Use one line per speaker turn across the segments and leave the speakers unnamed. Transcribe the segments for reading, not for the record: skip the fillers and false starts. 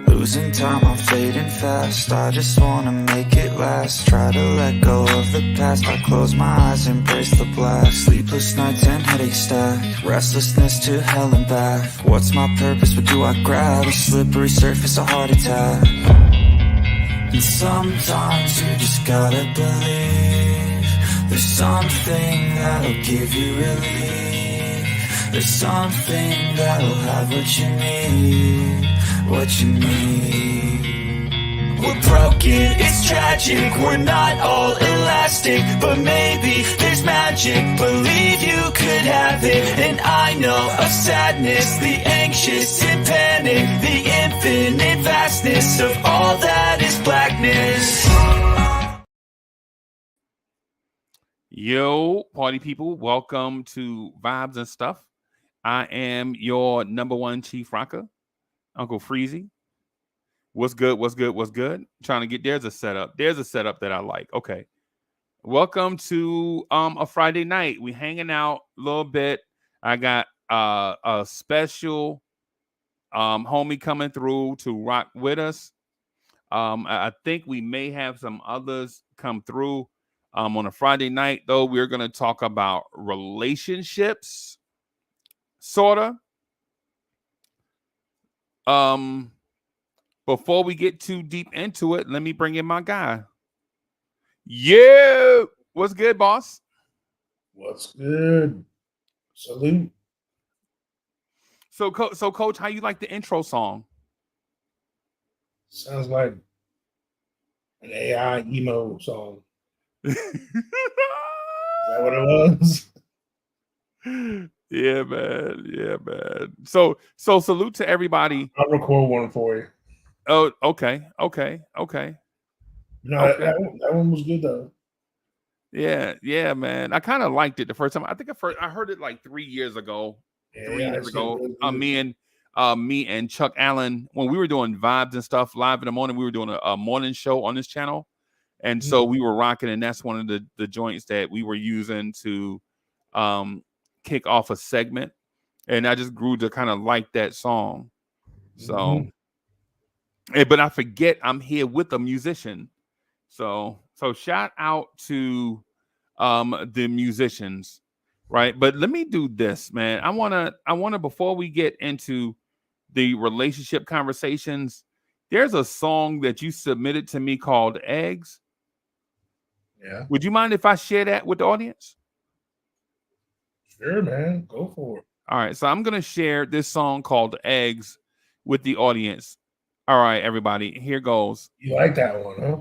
Losing time, I'm fading fast. I just wanna make it last. Try to let go of the past. I close my eyes, embrace the blast. Sleepless nights and headache stack. Restlessness to hell and back. What's my purpose? What do I grab? A slippery surface, a heart attack. And sometimes you just gotta believe there's something that'll give you relief. There's something that'll have what you need. What you need. We're broken, it's tragic. We're not all elastic, but maybe there's magic. Believe you could have it. And I know of sadness, the anxious and panic, the infinite vastness of all that is blackness.
Yo, party people, welcome to Vibes and Stuff. I am your number one chief rocker, Uncle Freezy. What's good? What's good? What's good? Trying to get there's a setup that I like. Okay. Welcome to a Friday night. We hanging out a little bit. I got a special homie coming through to rock with us. I think we may have some others come through on a Friday night, though. We're gonna talk about relationships, sorta. Before we get too deep into it, let me bring in my guy. Yeah, what's good, boss?
What's good? Salute.
So, Coach, how you like the intro song?
Sounds like an AI emo song. Is that what it was?
Yeah, man. Yeah, man. So salute to everybody.
I'll record one for you.
Oh, okay.
No,
Okay.
that one was good though.
Yeah, man. I kind of liked it the first time. I think I heard it like 3 years ago.
Yeah,
3 years ago.
Good.
Me and Chuck Allen, when we were doing Vibes and Stuff live in the morning, we were doing a morning show on this channel. And so we were rocking, and that's one of the joints that we were using to kick off a segment. And I just grew to kind of like that song. So, but I forget I'm here with a musician. So shout out to the musicians, right? But let me do this, man. I wanna before we get into the relationship conversations, there's a song that you submitted to me called Eggs.
Yeah.
Would you mind if I share that with the audience?
Sure, man. Go for it.
All right. So I'm going to share this song called Eggs with the audience. All right, everybody. Here goes.
You like that one, huh?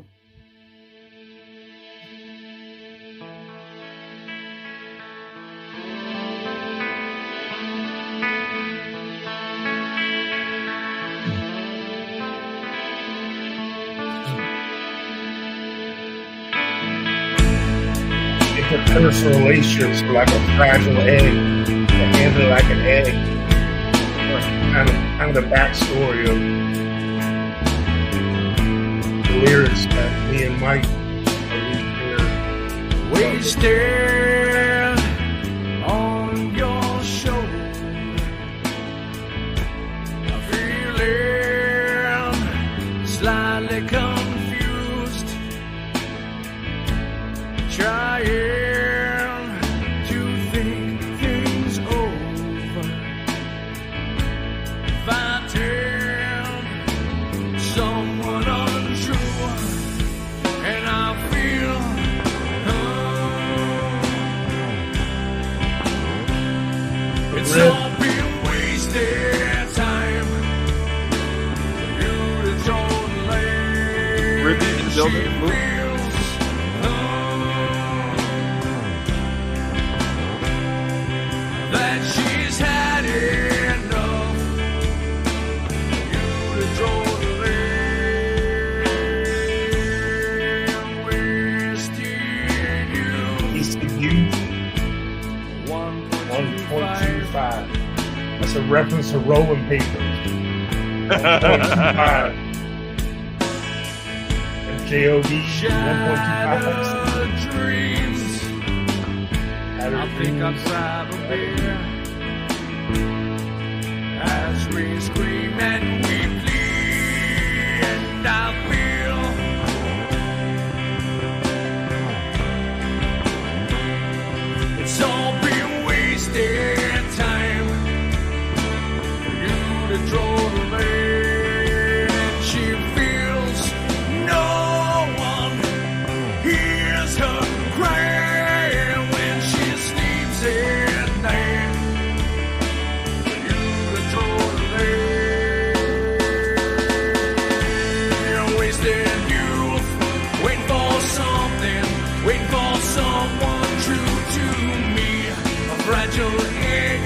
Interpersonal relationships are like a fragile egg. They handle it like an egg. Kind of the backstory of the lyrics that me and Mike are
Wasted on your shoulder, feeling slightly confused, trying to think things over, fighting someone untrue, and I feel it's all been wasted time for you to totally
Ribbon in the building. Luke.
That she's had enough. You to totally wasted you.
ECU 1.25. That's a reference to rolling papers. 1.25. And JOD 1.25.
Dreams
I think I'll grab a beer as we scream and we plead, and I feel it's all been wasted time for you to draw the line. She feels no one hears her crying when she sleeps at night. For you to draw the line. Wasted youth, waiting for something, waiting for someone true to me. A fragile egg,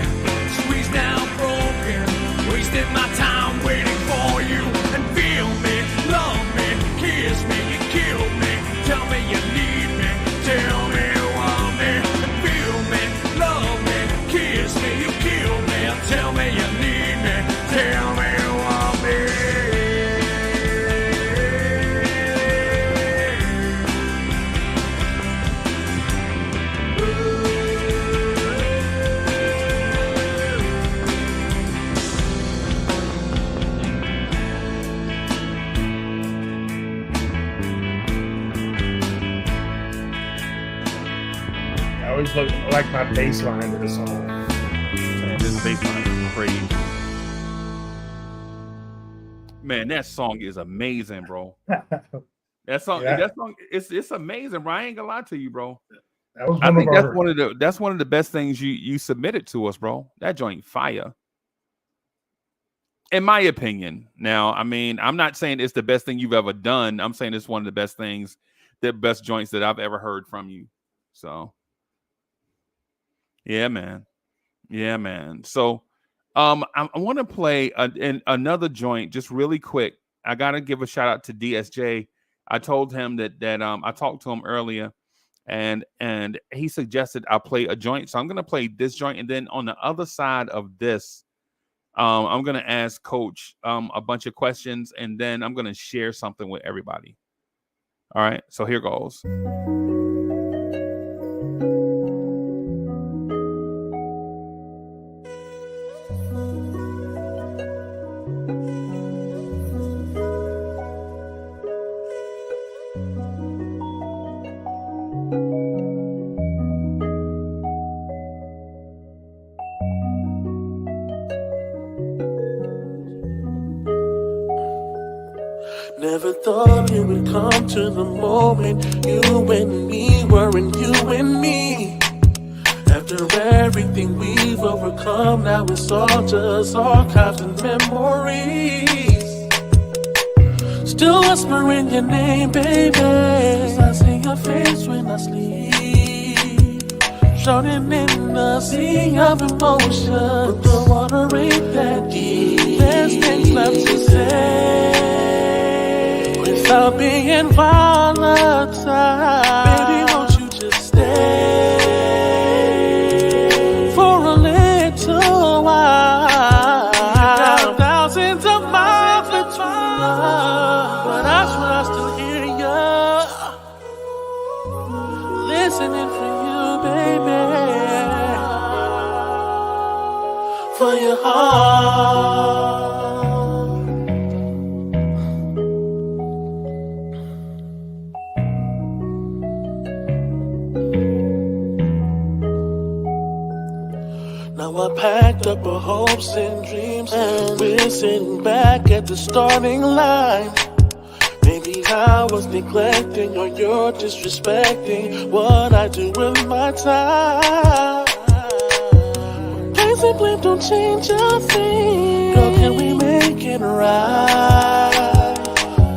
squeezed now broken, wasted my time waiting for you. And feel me, love me, kiss me, you kill me, tell me you need me, tell me you want me. And feel me, love me, kiss me, you kill me, tell me you need me, tell me you want me.
I always like my bass line to the song.
Man, this bass line is crazy. Man, that song is amazing, bro. That song, it's amazing, bro. I ain't gonna lie to you, bro.
That was
I
one
think
of
that's
our,
one of the best things you submitted to us, bro. That joint fire. In my opinion. Now, I mean, I'm not saying it's the best thing you've ever done. I'm saying it's one of the best things, the best joints that I've ever heard from you. So yeah, man. Yeah, man. So I want to play another joint just really quick. I gotta give a shout out to DSJ. I told him that I talked to him earlier, and he suggested I play a joint. So I'm gonna play this joint, and then on the other side of this, I'm gonna ask Coach a bunch of questions, and then I'm gonna share something with everybody. All right, so here goes.
Never thought it would come to the moment you and me weren't you and me. After everything we've overcome, now it's all just archives and memories. Still whispering your name, baby, 'cause I see your face when I sleep. Drowning in the sea of emotion, but the water ain't that deep. There's things left to say without being volatile. Baby, won't you just stay for a little while? You got thousands of miles between us, but I swear I still hear you listening for you, baby, for your heart. Now I packed up our hopes and dreams, and we're sitting back at the starting line. Maybe I was neglecting, or you're disrespecting what I do with my time. Praise and blame don't change a thing. Girl, can we make it right?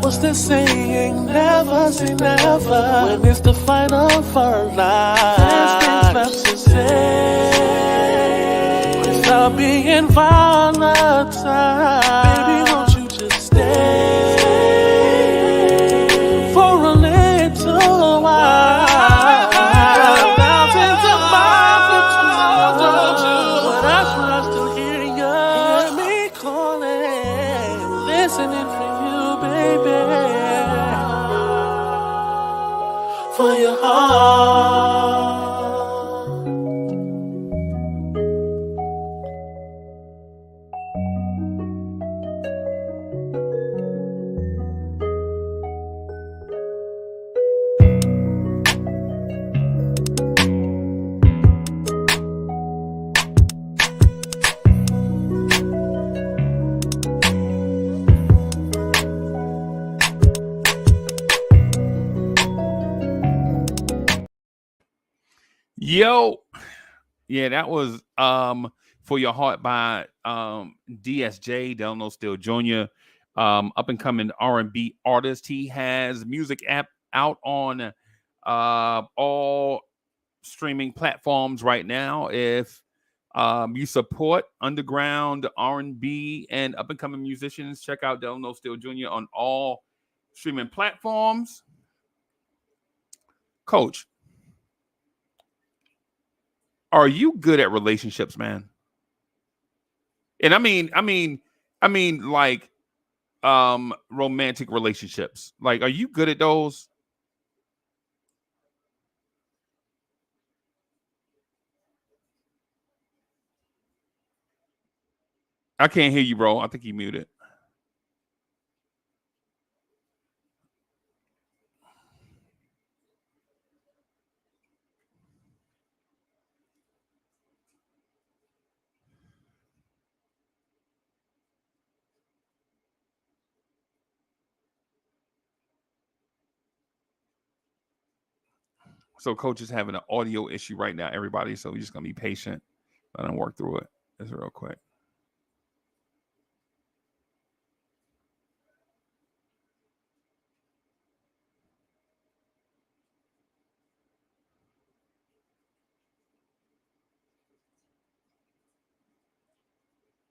What's the saying? Never say never when it's the fight of our lives. There's things left to say without being volatile. Baby, won't you just stay for a little while? Thousands of miles between us, but I swear I still hear you. Hear me calling, listening for you, baby, for your heart.
Yo, yeah, that was For Your Heart by DSJ, Delano Steele Jr., up and coming R&B artist. He has music app out on all streaming platforms right now. If you support underground R&B and up and coming musicians, check out Delano Steele Jr. on all streaming platforms. Coach, are you good at relationships, man? And I mean like romantic relationships. Like, are you good at those? I can't hear you, bro. I think you muted. So Coach is having an audio issue right now, everybody. So we're just gonna be patient. Let him work through it. Just real quick.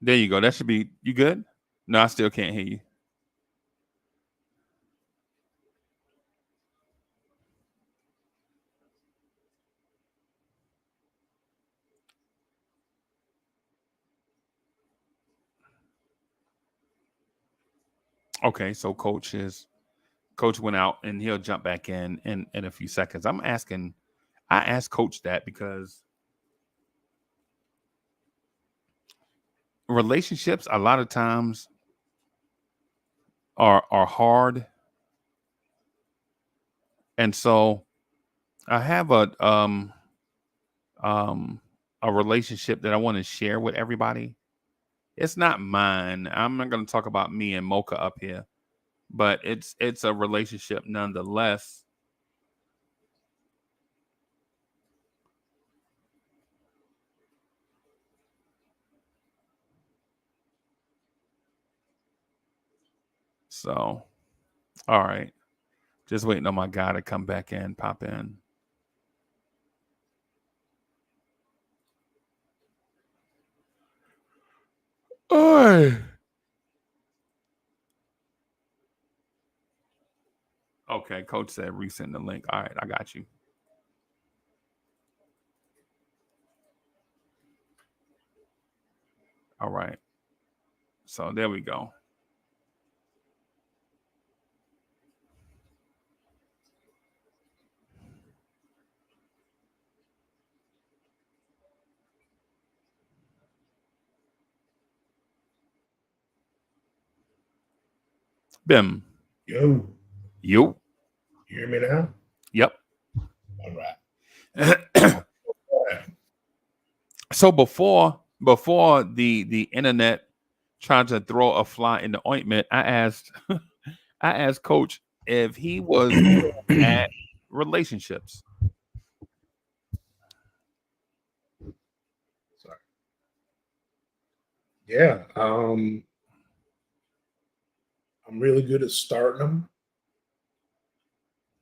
There you go. That should be you good? No, I still can't hear you. Okay, so Coach went out and he'll jump back in a few seconds. I asked Coach that because relationships a lot of times are hard. And so I have a relationship that I want to share with everybody. It's not mine. I'm not going to talk about me and Mocha up here, but it's a relationship nonetheless. So, all right. Just waiting on my guy to come back in, pop in. All right. Okay, Coach said resend the link. All right, I got you. All right. So there we go. Bim.
Yo.
You.
You hear me now?
Yep.
All right.
So before the internet tried to throw a fly in the ointment, I asked Coach if he was at relationships.
Sorry. Yeah. I'm really good at starting them,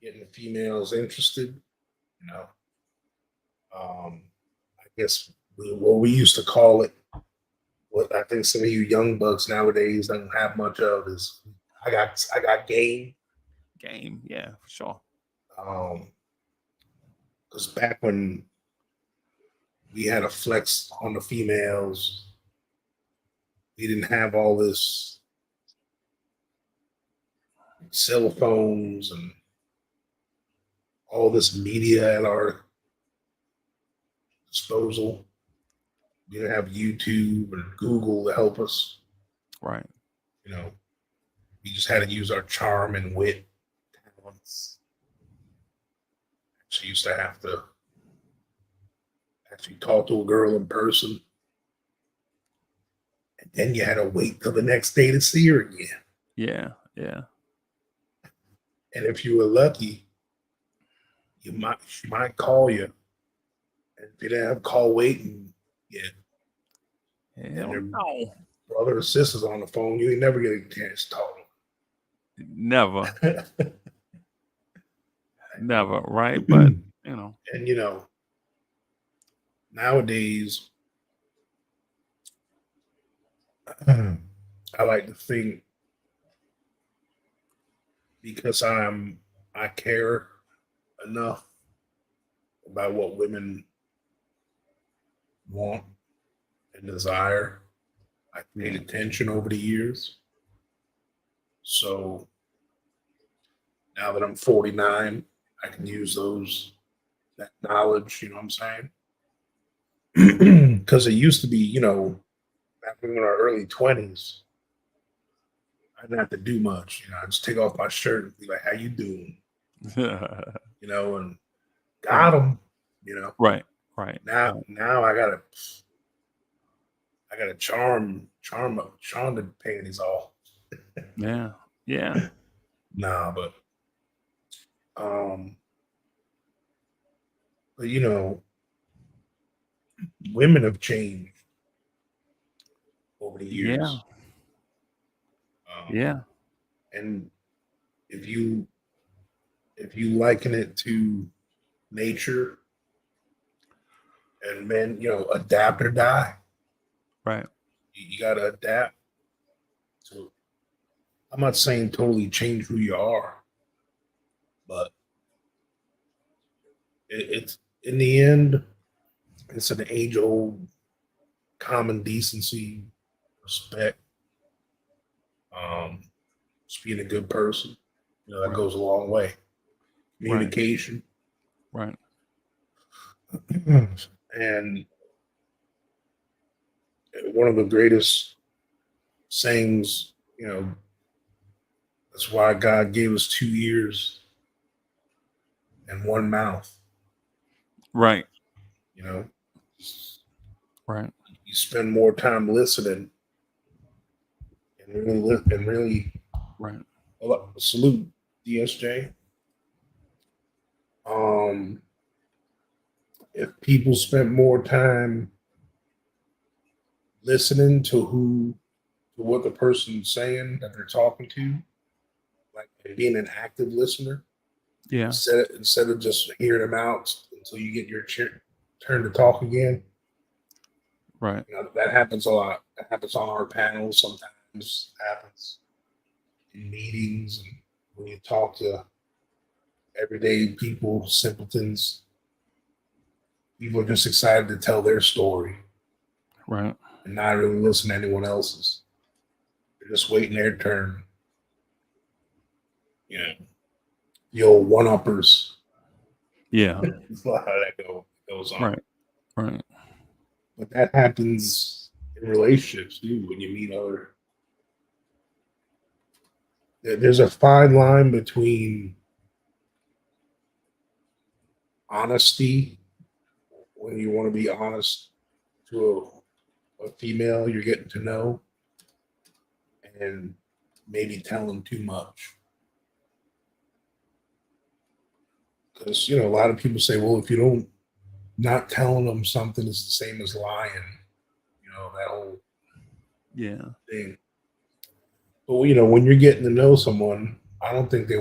getting the females interested. You know, I guess what we used to call it, what I think some of you young bucks nowadays don't have much of is I got game.
Game, yeah, for sure.
Because back when we had a flex on the females, we didn't have all this cell phones and all this media at our disposal. We didn't have YouTube and Google to help us.
Right.
You know, we just had to use our charm and wit. She used to have to actually talk to a girl in person. And then you had to wait till the next day to see her again.
Yeah, yeah.
And if you were lucky, she might call you And if you didn't have call waiting, yeah,
Hell
they're-
no.
brother or sisters on the phone, you ain't never get a chance to talk
Never.
to them.
Never, right? But you know.
And you know, nowadays, I like to think because I care enough about what women want and desire. I paid attention over the years. So now that I'm 49, I can use that knowledge, you know what I'm saying? Because it used to be, you know, back in our early 20s, I didn't have to do much. You know, I just take off my shirt and be like, how you doing? You know, and got them, you know.
Right.
Now I gotta charm the panties off.
Yeah.
Nah, but you know, women have changed over the years.
Yeah.
And if you liken it to nature and men, you know, adapt or die.
Right.
You gotta adapt. So I'm not saying totally change who you are, but it's in the end, it's an age-old common decency, respect, just being a good person. You know, that
Right.
goes a long way. Communication.
Right.
And one of the greatest sayings, you know, that's why God gave us 2 ears and 1 mouth.
Right.
You know,
Right.
you spend more time listening and really
Right.
salute DSJ. If people spent more time listening to what the person's saying that they're talking to, like being an active listener,
Yeah.
instead of just hearing them out until you get your turn to talk again.
Right.
You know, that happens a lot. That happens on our panels sometimes. Happens in meetings and when you talk to everyday people, simpletons. People are just excited to tell their story
Right.
and not really listen to anyone else's. They're just waiting their turn. You know, the old one-uppers.
Yeah.
That's a lot of that goes on.
Right.
But that happens in relationships too when you meet other. There's a fine line between honesty, when you want to be honest to a female you're getting to know, and maybe telling too much. Because, you know, a lot of people say, well, if you don't, not telling them something is the same as lying, you know, that whole thing. But, you know, when you're getting to know someone, I don't think they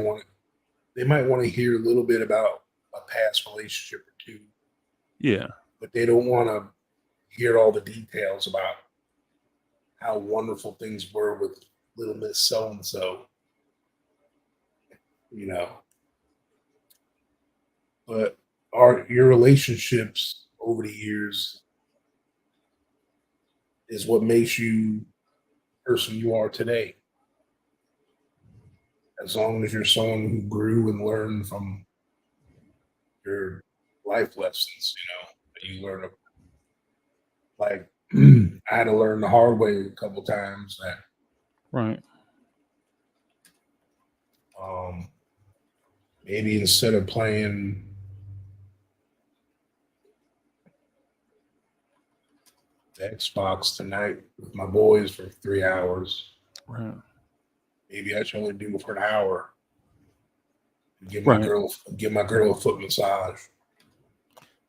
might want to hear a little bit about a past relationship or two.
Yeah.
But they don't want to hear all the details about how wonderful things were with little Miss So-and-so, you know. But your relationships over the years is what makes you the person you are today. As long as you're someone who grew and learned from your life lessons, you know, that you learn. Like I had to learn the hard way a couple times that maybe instead of playing the Xbox tonight with my boys for 3 hours, maybe I should only do it for an hour. And give my girl a foot massage.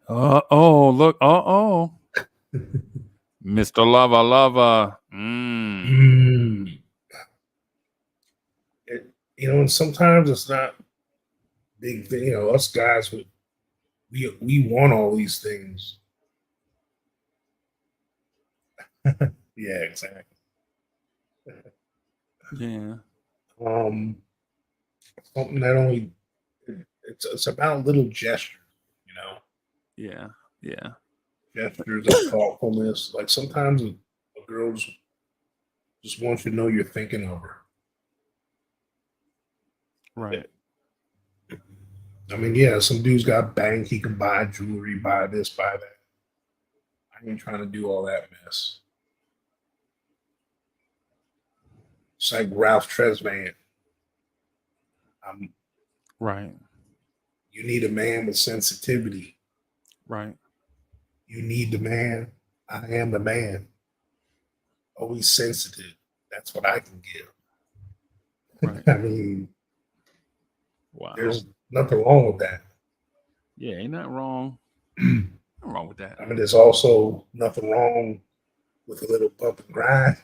Oh, look. Mr. Lover.
And sometimes it's not big thing. Us guys, we want all these things. Yeah, exactly.
Yeah.
Something that only it's about little gestures,
Yeah.
gestures of thoughtfulness. Like sometimes a girl just wants you to know you're thinking of her.
Right.
I mean, yeah, some dude's got bank. He can buy jewelry, buy this, buy that. I ain't trying to do all that mess. It's like Ralph Tresvant.
Right.
You need a man with sensitivity.
Right.
You need the man. I am the man. Always sensitive. That's what I can give.
Right.
I mean,
Wow.
there's nothing wrong with that.
Yeah, ain't nothing wrong. Nothing wrong with that.
I mean, there's also nothing wrong with a little bump and grind.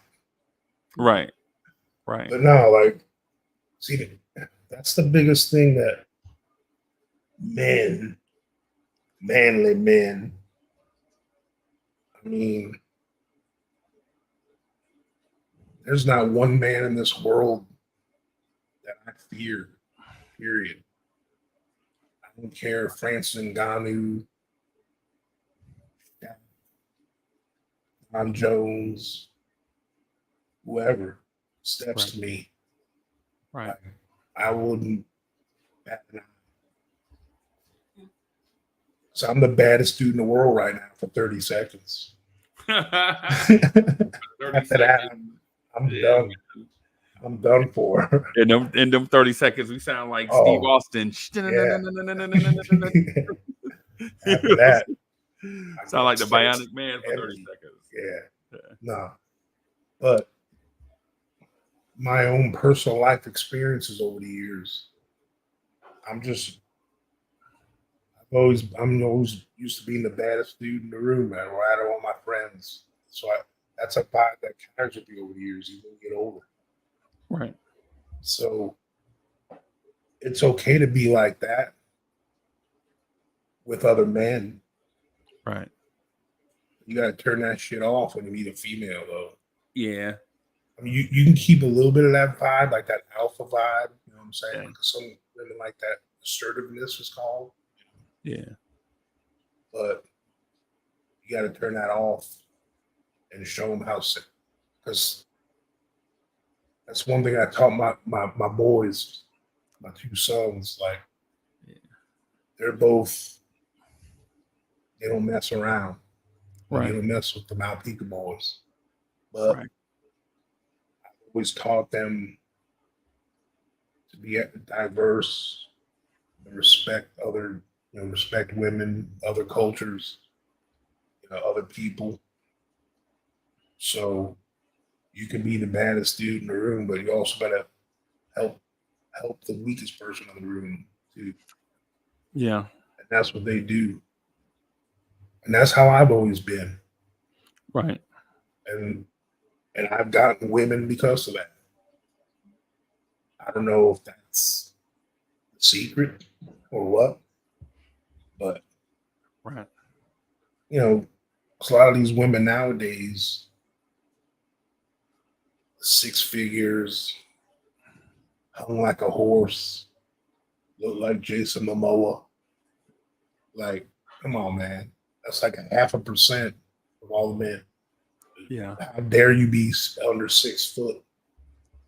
Right.
But no, like, see, that's the biggest thing that manly men, I mean, there's not one man in this world that I fear, period. I don't care if Francis Ngannou, John Jones, whoever steps to me.
Right.
I wouldn't bat an eye. So I'm the baddest dude in the world right now for 30 seconds.
30
After that, I'm done. I'm done for.
In them 30 seconds, we sound like Steve Austin.
Yeah. After that,
sound like the Bionic Man for 30 seconds.
Yeah. No. But my own personal life experiences over the years, I'm always used to being the baddest dude in the room, man, or out of all my friends. So that's a vibe that carries with me over the years, even when you get older.
Right.
So it's okay to be like that with other men.
Right.
You got to turn that shit off when you meet a female, though.
Yeah.
I mean, you can keep a little bit of that vibe, like that alpha vibe. You know what I'm saying?
Yeah.
Because some women like that assertiveness is called.
Yeah.
But you got to turn that off and show them how sick. Because that's one thing I taught my boys, my two sons. Like, they don't mess around.
Right.
You don't mess with the Malpica boys. But I always taught them to be diverse and respect respect women, other cultures, other people. So you can be the baddest dude in the room, but you also gotta help the weakest person in the room too.
Yeah.
And that's what they do. And that's how I've always been.
Right.
And I've gotten women because of that. I don't know if that's the secret or what, but
right.
A lot of these women nowadays, 6 figures, hung like a horse, look like Jason Momoa. Like, come on, man. That's like 0.5% of all the men.
Yeah.
How dare you be under 6 foot?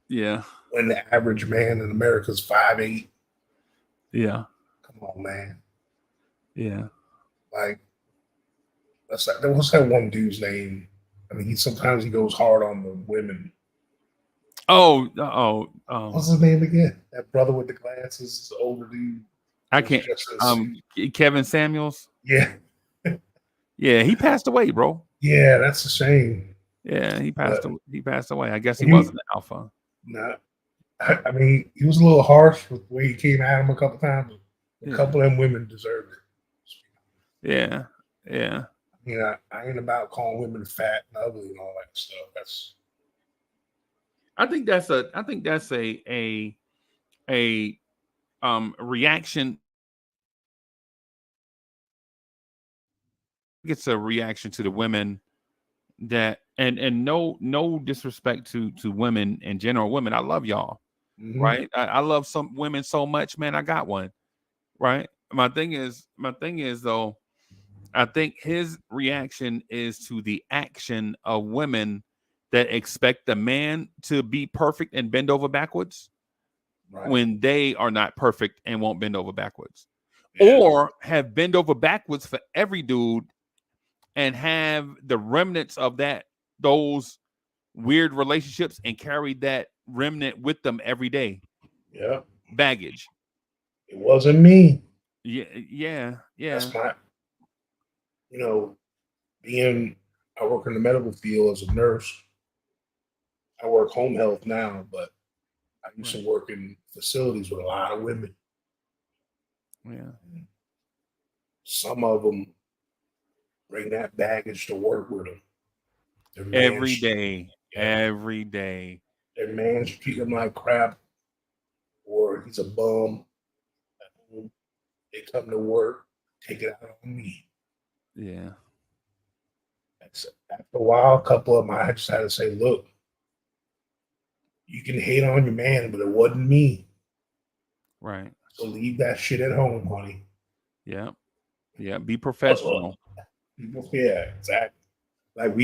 Yeah.
When the average man in America is 5'8".
Yeah.
Come on, man.
Yeah.
Like, what's that one dude's name? I mean, sometimes he goes hard on the women.
What's
his name again? That brother with the glasses, the older dude.
I can't. Kevin Samuels.
Yeah.
Yeah, he passed away, bro.
Yeah, that's a shame.
Yeah, he passed away. I guess he wasn't an alpha.
Nah. I mean, he was a little harsh with the way he came at him a couple times. But a couple of them women deserved it.
Yeah. Yeah.
You know, I ain't about calling women fat and ugly and all that stuff.
I think that's a reaction. It's a reaction to the women that and no disrespect to women in general. Women, I love y'all. Right. I love some women so much, man. I got one. Right. My thing is though, I think his reaction is to the action of women that expect the man to be perfect and bend over backwards when they are not perfect and won't bend over backwards, or have bend over backwards for every dude and have the remnants of those weird relationships and carry that remnant with them every day.
Yeah.
Baggage.
It wasn't me.
Yeah.
That's my, I work in the medical field as a nurse. I work home health now, but I used to work in facilities with a lot of women.
Yeah.
Some of them bring that baggage to work with them.
Every day. Every day.
Their man treat them like crap, or he's a bum. They come to work, take it out on me.
Yeah.
After a while, a couple of them, I just had to say, look, you can hate on your man, but it wasn't me.
Right.
So leave that shit at home, honey.
Yeah. Yeah. Be professional.
Yeah, exactly. Like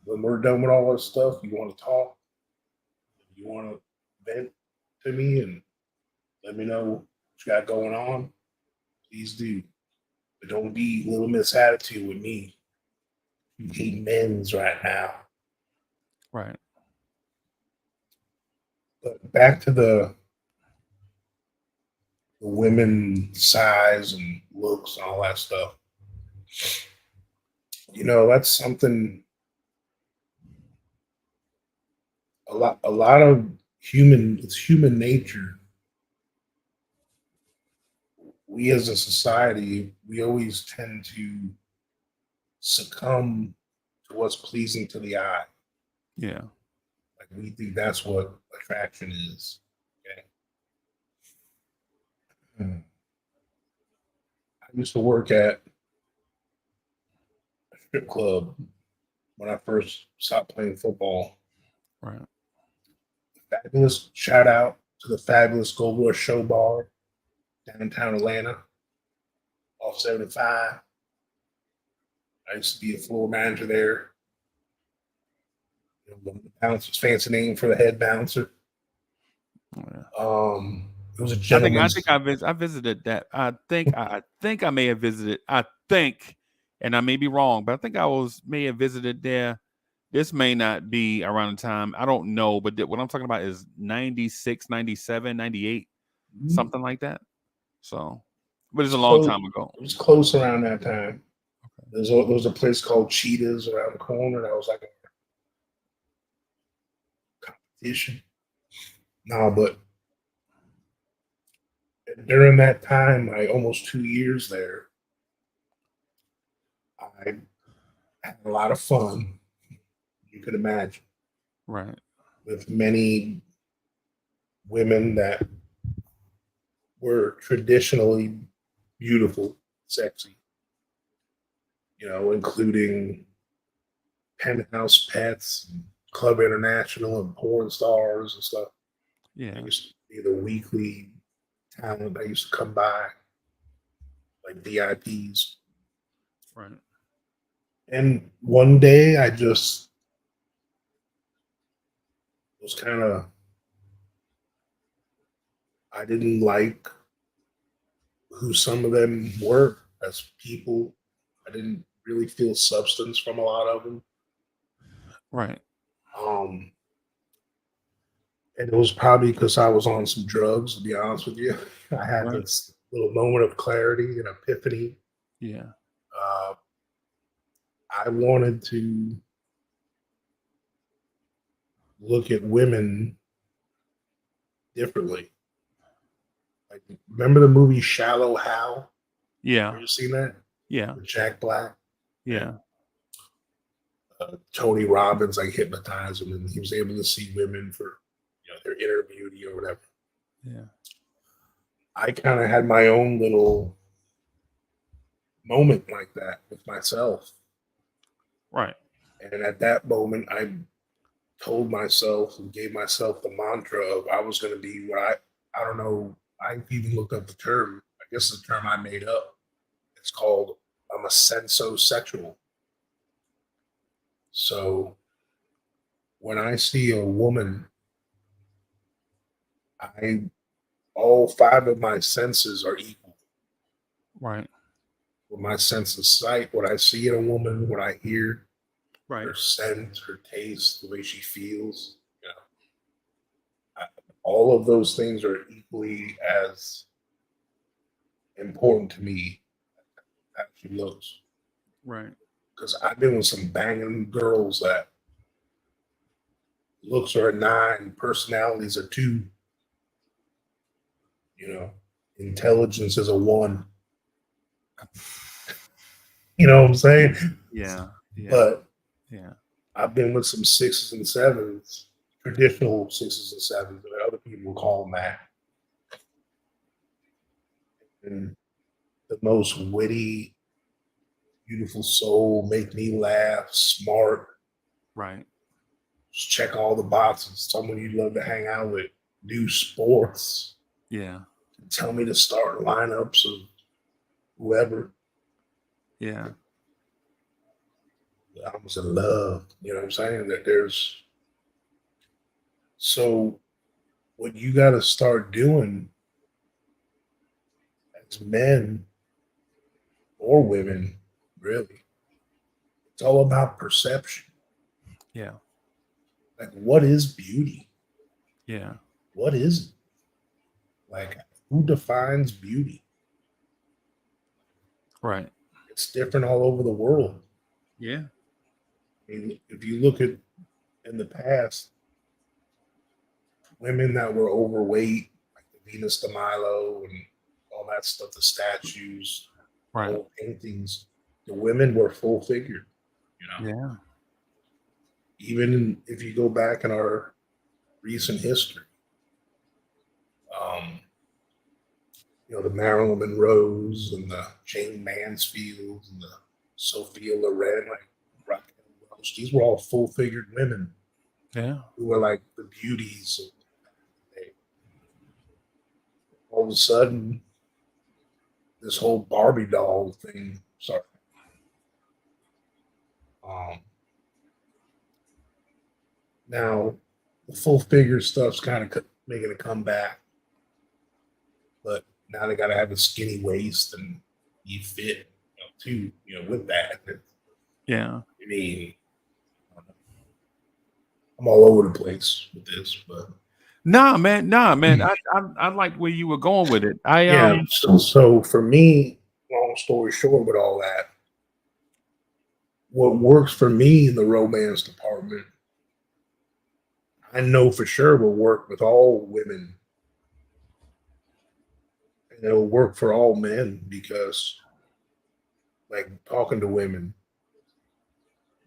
when we're done with all this stuff, you want to talk, you want to vent to me and let me know what you got going on, please do. But don't be Little Miss attitude with me. You hate men's right now.
Right.
But back to the women size and looks and all that stuff. That's something a lot of it's human nature. We as a society, we always tend to succumb to what's pleasing to the eye.
Yeah.
Like we think that's what attraction is. Okay. I used to work at a strip club when I first stopped playing football.
Right.
Fabulous shout out to the Fabulous Gold Rush Show Bar, downtown Atlanta, off 75. I used to be a floor manager there. One of the bouncers, fancy name for the head bouncer. It was a gentleman's.
I visited that. I think I may have visited. And I may be wrong, but I think I may have visited there. This may not be around the time. I don't know, but what I'm talking about is 96, 97, 98, something like that. So, but it's a long time ago.
It was close around that time. Okay. There was a place called Cheetahs around the corner that was like a competition. No, but during that time, almost 2 years there, I had a lot of fun. You could imagine.
Right.
With many women that were traditionally beautiful, sexy, including Penthouse Pets, Club International, and porn stars and stuff.
Yeah.
I used to be the weekly talent. I used to come by, like VIPs.
Right.
And one day I just was I didn't like who some of them were as people. I didn't really feel substance from a lot of them.
Right.
And it was probably because I was on some drugs, to be honest with you. I had this little moment of clarity and epiphany.
Yeah.
I wanted to look at women differently. Like, remember the movie Shallow Hal?
Yeah.
Have you seen that?
Yeah.
with Jack Black.
Yeah.
Tony Robbins like hypnotized him, and he was able to see women for their inner beauty or whatever.
Yeah.
I kind of had my own little moment like that with myself.
Right.
And at that moment, I told myself and gave myself the mantra of I was going to be what I don't know. I even looked up the term. I guess the term I made up. It's called I'm a sensosexual. So when I see a woman, all 5 of my senses are equal.
Right.
With my sense of sight, what I see in a woman, what I hear,
Right.
her scent, her taste, the way she feels, all of those things are equally as important to me as she looks.
Right.
Because I've been with some banging girls that looks are a 9, personalities are 2, intelligence is a 1. You know what I'm saying?
Yeah. Yeah.
But
yeah.
I've been with some 6s and 7s, traditional 6s and 7s, but other people call them that. And the most witty, beautiful soul, make me laugh, smart,
Right.
check all the boxes, someone you'd love to hang out with, do sports,
Yeah.
tell me to start lineups of whoever.
Yeah.
I was in love. You know what I'm saying? That there's so what you got to start doing as men or women, really, it's all about perception.
Yeah.
Like, what is beauty?
Yeah.
What is it? Like, who defines beauty?
Right.
It's different all over the world.
Yeah.
I mean, if you look at in the past, women that were overweight, like the Venus de Milo and all that stuff, the statues,
Right.
old paintings, the women were full figured.
Yeah.
Even if you go back in our recent history, the Marilyn Monroes and the Jane Mansfields and the Sophia Loren, like Raquel Welch, these were all full figured women.
Yeah.
Who were like the beauties of the day. All of a sudden, this whole Barbie doll thing started. Now, the full figure stuff's kind of making a comeback, but now they got to have a skinny waist and you fit too, with that.
Yeah.
I mean, I'm all over the place with this, but
Nah, man. I like where you were going with it.
So for me, long story short, with all that, what works for me in the romance department, I know for sure will work with all women. And it'll work for all men because, like, talking to women,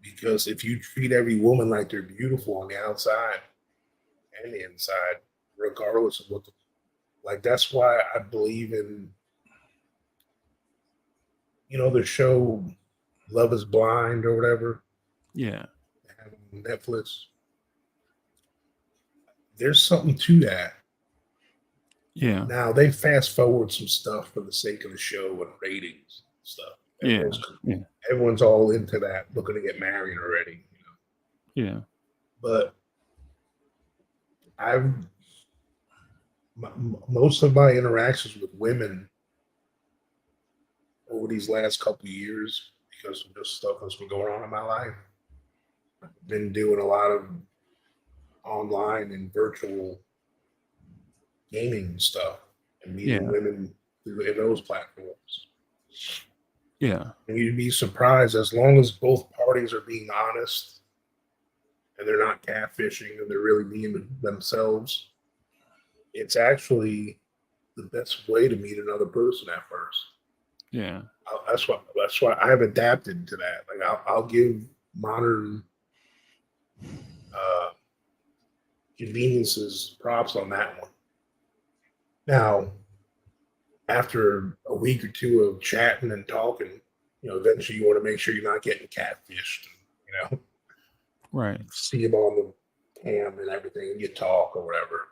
because if you treat every woman like they're beautiful on the outside and the inside, regardless of that's why I believe in, the show Love is Blind or whatever.
Yeah.
On Netflix. There's something to that.
Yeah.
Now they fast forward some stuff for the sake of the show and ratings and stuff. Everyone's all into that, looking to get married already.
Yeah.
But most of my interactions with women over these last couple of years, because of this stuff that's been going on in my life, I've been doing a lot of online and virtual gaming stuff and meeting women in those platforms.
Yeah.
And you'd be surprised, as long as both parties are being honest and they're not catfishing and they're really being themselves, it's actually the best way to meet another person at first.
Yeah.
That's why I've adapted to that. Like I'll give modern uh, conveniences props on that one. Now, after a week or two of chatting and talking, eventually you want to make sure you're not getting catfished.
Right.
See them on the cam and everything, and you talk or whatever.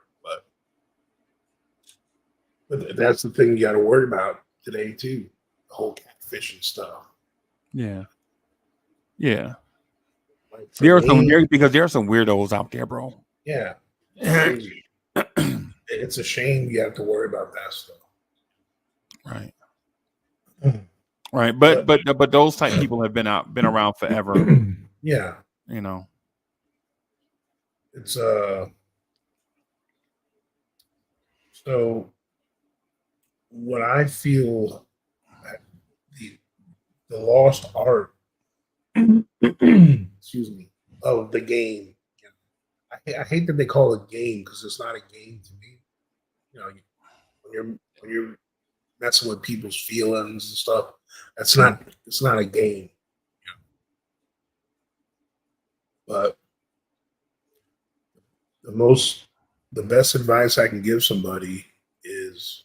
But that's the thing you got to worry about today too. The whole catfishing stuff.
Yeah. Yeah.
Like
There are
me,
because there are some weirdos out there, bro.
yeah, crazy. It's a shame you have to worry about that stuff.
Right.
Mm.
Right. But those type people have been around forever.
Yeah. It's so what I feel the lost art excuse me of the game. I hate that they call it game because it's not a game to me. When you're messing with people's feelings and stuff, it's not a game. But the best advice I can give somebody is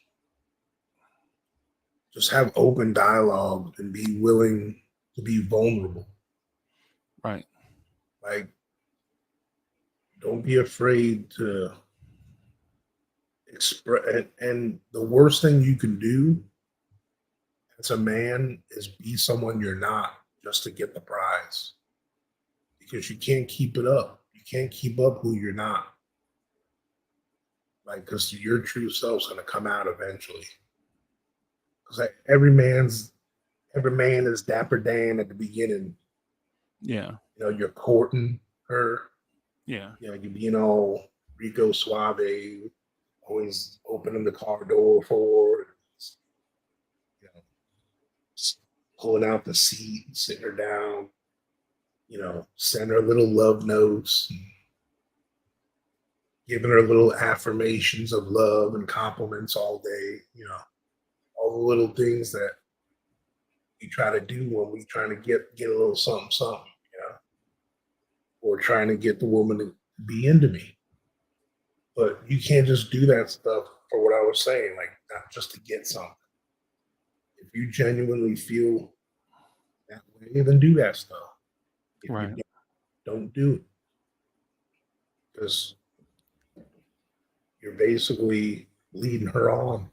just have open dialogue and be willing to be vulnerable.
Right.
Like, don't be afraid to express. And the worst thing you can do as a man is be someone you're not just to get the prize. Because you can't keep it up. You can't keep up who you're not. Like, because your true self's gonna come out eventually. Because every man is Dapper Dan at the beginning.
Yeah.
You're courting her.
Yeah.
You're being all Rico Suave, always opening the car door for her, pulling out the seat, sitting her down, send her little love notes, giving her little affirmations of love and compliments all day, all the little things that we try to do when we trying to get a little something, or trying to get the woman to be into me. But you can't just do that stuff for what I was saying, like not just to get something. If you genuinely feel that way, then do that stuff. If
right.
you don't do it. Because you're basically leading her on.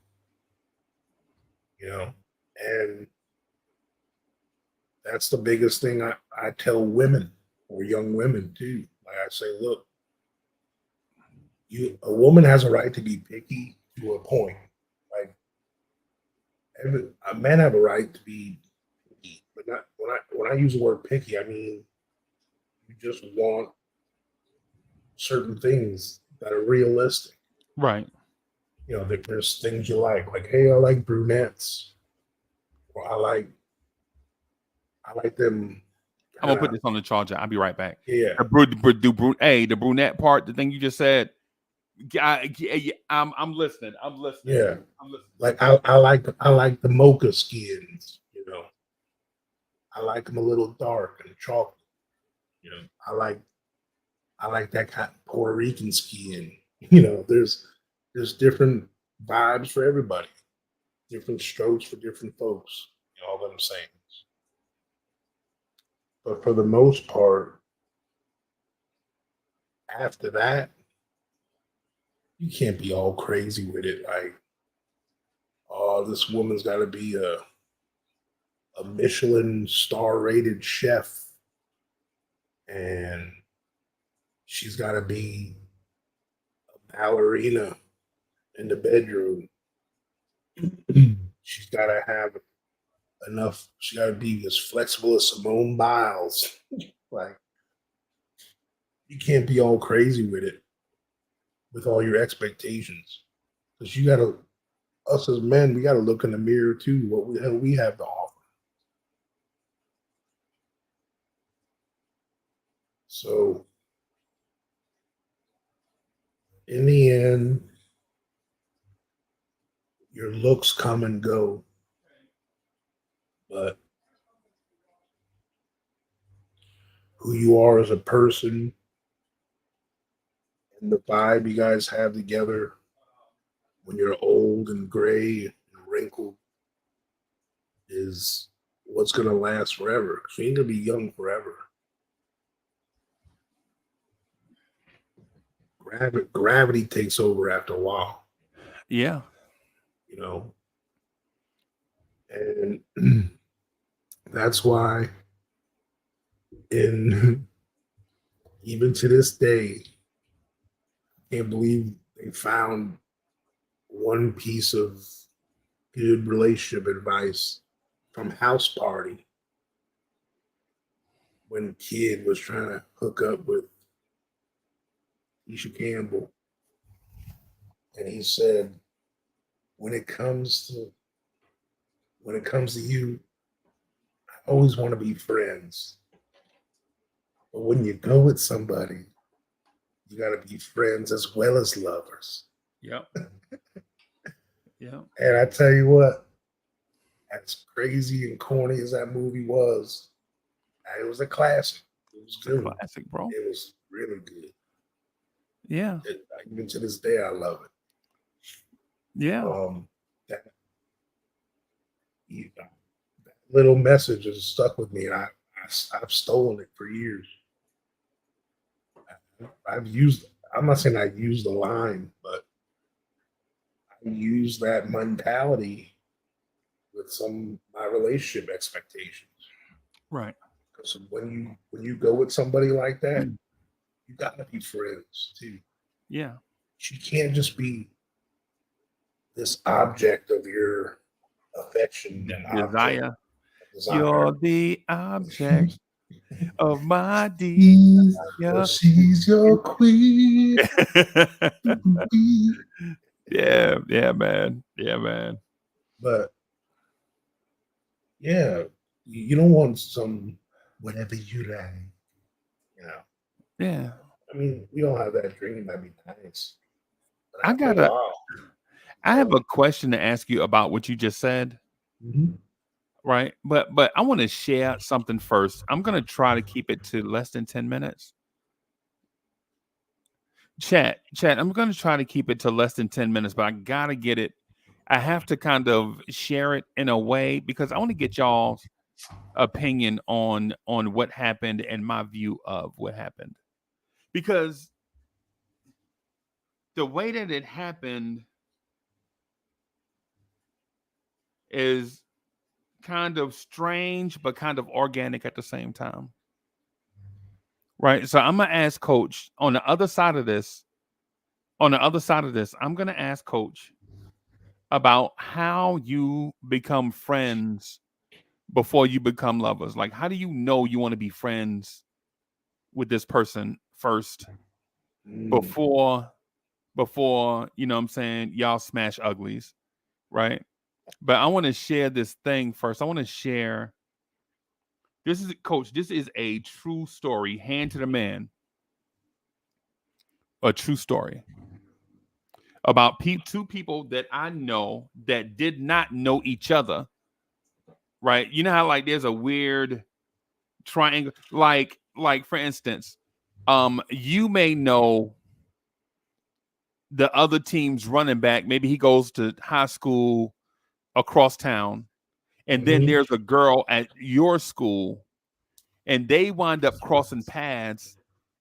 And that's the biggest thing I tell women or young women too. Like I say, look, a woman has a right to be picky to a point. Like men have a right to be picky, but not when I use the word picky, I mean you just want certain things that are realistic.
Right.
There's things you like hey, I like brunettes, or I like them.
I'm gonna put this on the charger. I'll be right back.
Yeah.
The brunette part, the thing you just said. I'm listening.
Yeah. I'm listening. Like I like the mocha skins. I like them a little dark and chocolate. I like that kind of Puerto Rican skin. There's different vibes for everybody, different strokes for different folks. All that I'm saying. But for the most part, after that, you can't be all crazy with it. Like, oh, this woman's got to be a Michelin star rated chef, and she's got to be a ballerina in the bedroom. She's got to have enough. She got to be as flexible as Simone Biles. Like, you can't be all crazy with it, with all your expectations, because you got to. Us as men, we got to look in the mirror too. What we have to offer. So, in the end, your looks come and go. but who you are as a person and the vibe you guys have together when you're old and gray and wrinkled is what's gonna last forever. You ain't gonna be young forever. Gravity takes over after a while.
Yeah.
You know, and that's why in even to this day, can't believe they found one piece of good relationship advice from House Party when Kid was trying to hook up with Isha Campbell. And he said, when it comes to you, I always want to be friends. But when you go with somebody, you got to be friends as well as lovers.
Yep. Yeah.
And I tell you what, as crazy and corny as that movie was, it was a classic. It was good.
Classic, bro.
It was really good.
Yeah.
Even to this day, I love it.
Yeah.
That little message has stuck with me, and I've stolen it for years. I've used. I'm not saying I used the line, but I use that mentality with some my relationship expectations.
Right.
Because when you go with somebody like that, you gotta be friends too.
Yeah.
You can't just be this object of your affection and
desire.
desire.
You're the object of my desire.
She's your queen.
Yeah, man.
But yeah, you don't want some whatever you like, you know.
Yeah.
I mean, we don't have that dream. That'd be nice.
I have a question to ask you about what you just said.
Mm-hmm.
Right. But I want to share something first. I'm going to try to keep it to less than 10 minutes. Chat, I'm going to try to keep it to less than 10 minutes, but I got to get it. I have to kind of share it in a way because I want to get y'all's opinion on what happened and my view of what happened. Because the way that it happened is kind of strange, but kind of organic at the same time. Right. So I'm going to ask Coach on the other side of this. I'm going to ask Coach about how you become friends before you become lovers. Like, how do you know you want to be friends with this person first before, you know what I'm saying, y'all smash uglies, right? But I want to share this thing first. I want to share. This is, Coach, this is a true story, hand to the man. A true story about two people that I know that did not know each other, right? You know how like there's a weird triangle, like for instance, you may know the other team's running back. Maybe he goes to high school across town, and then there's a girl at your school, and they wind up crossing paths,